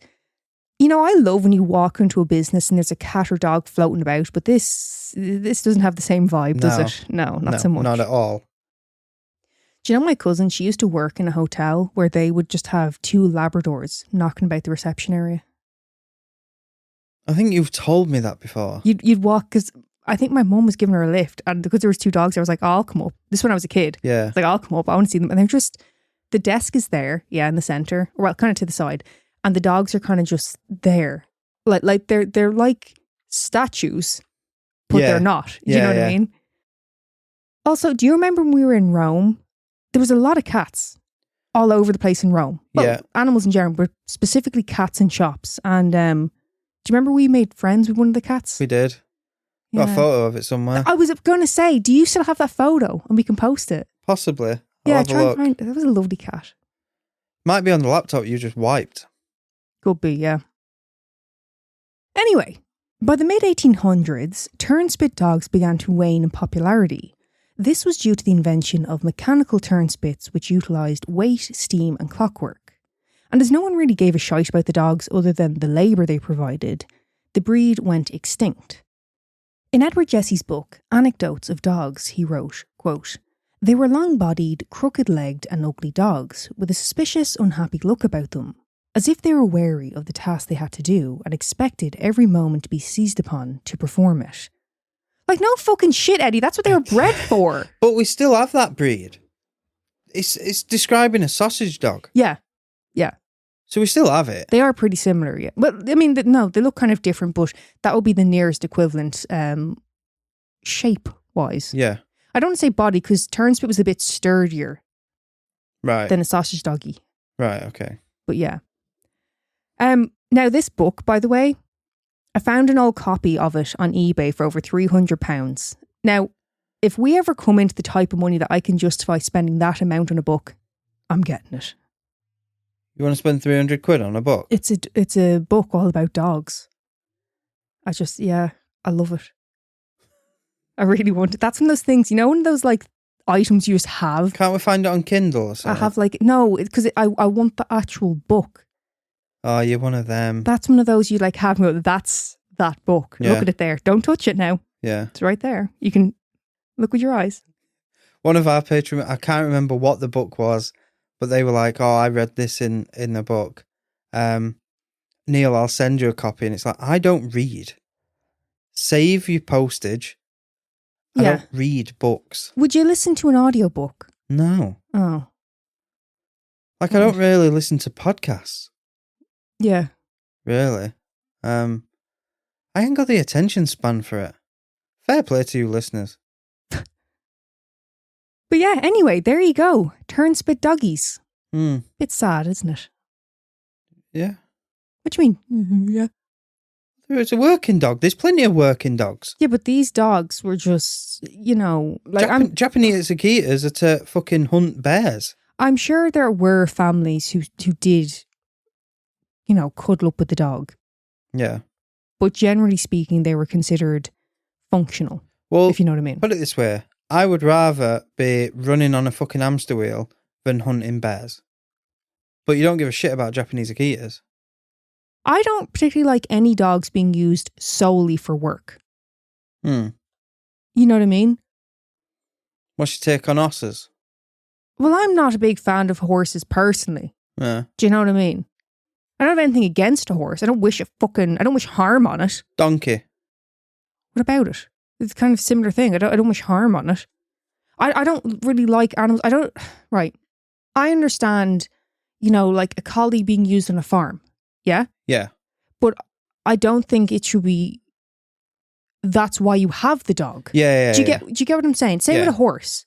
I love when you walk into a business and there's a cat or dog floating about, but this doesn't have the same vibe, does it? No, not so much. Not at all. Do you know my cousin, she used to work in a hotel where they would just have two Labradors knocking about the reception area. I think you've told me that before. You'd walk, because I think my mum was giving her a lift, and because there was two dogs, I was like, I'll come up. This is when I was a kid. Yeah. I was like, I'll come up, I want to see them. And they're just, the desk is there, in the centre, well, kind of to the side, and the dogs are kind of just there. Like they're like statues, but they're not. Do you know what I mean? Also, do you remember when we were in Rome? There was a lot of cats all over the place in Rome. Well, animals in general, but specifically cats in shops. And do you remember we made friends with one of the cats? We did. Yeah. Got a photo of it somewhere. I was going to say, do you still have that photo and we can post it? Possibly. I'll have try a and look. find it. That was a lovely cat. Might be on the laptop you just wiped. Could be, yeah. Anyway, by the mid-1800s, Turnspit dogs began to wane in popularity. This was due to the invention of mechanical turnspits which utilised weight, steam and clockwork. And as no one really gave a shite about the dogs other than the labour they provided, the breed went extinct. In Edward Jesse's book, Anecdotes of Dogs, he wrote, quote, "They were long-bodied, crooked-legged and ugly dogs, with a suspicious, unhappy look about them, as if they were wary of the task they had to do and expected every moment to be seized upon to perform it." Like, no fucking shit, Eddie. That's what they were bred for. But we still have that breed. It's describing a sausage dog. Yeah. So we still have it. They are pretty similar, yeah. Well, I mean, no, they look kind of different, but that would be the nearest equivalent shape-wise. Yeah. I don't want to say body, because Turnspit was a bit sturdier than a sausage doggy. Right, okay. But yeah. Now, this book, by the way, I found an old copy of it on eBay for over £300. Now, if we ever come into the type of money that I can justify spending that amount on a book, I'm getting it. You want to spend 300 quid on a book? It's a book all about dogs. I love it. I really want it. That's one of those things, one of those like items you just have. Can't we find it on Kindle or something? I have because I want the actual book. Oh, you're one of them. That's one of those you like have. That's that book. Yeah. Look at it there. Don't touch it now. Yeah. It's right there. You can look with your eyes. One of our patrons, I can't remember what the book was, but they were like, "Oh, I read this in the book. Neil, I'll send you a copy." And it's like, I don't read. Save your postage I Yeah. don't read books. Would you listen to an audiobook? No. Oh. Like, I don't really listen to podcasts. Yeah. Really. I ain't got the attention span for it. Fair play to you listeners. But yeah, anyway, there you go. Turnspit doggies. Hmm. Bit sad, isn't it? Yeah. What do you mean? Yeah. It's a working dog. There's plenty of working dogs. Yeah, but these dogs were just, like Japanese Akitas are to fucking hunt bears. I'm sure there were families who did, cuddle up with the dog. Yeah. But generally speaking, they were considered functional. Well, if you know what I mean. Put it this way. I would rather be running on a fucking hamster wheel than hunting bears. But you don't give a shit about Japanese Akitas. I don't particularly like any dogs being used solely for work. Hmm. You know what I mean? What's your take on horses? Well, I'm not a big fan of horses personally. Yeah. Do you know what I mean? I don't have anything against a horse. I don't wish harm on it. Donkey. What about it? It's kind of a similar thing. I don't wish harm on it. I don't really like animals. Right. I understand, like a collie being used on a farm. Yeah? Yeah. But I don't think it should be, that's why you have the dog. Yeah. Do you get what I'm saying? Same with a horse.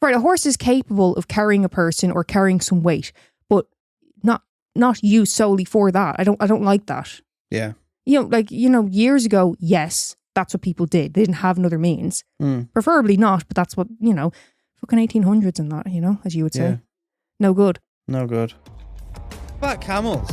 Right, a horse is capable of carrying a person or carrying some weight, but not used solely for that. I don't like that. Yeah. Years ago, yes, that's what people did. They didn't have another means. Preferably not, but that's what, fucking 1800s and that, as you would say. Yeah. No good. No good. What about camels?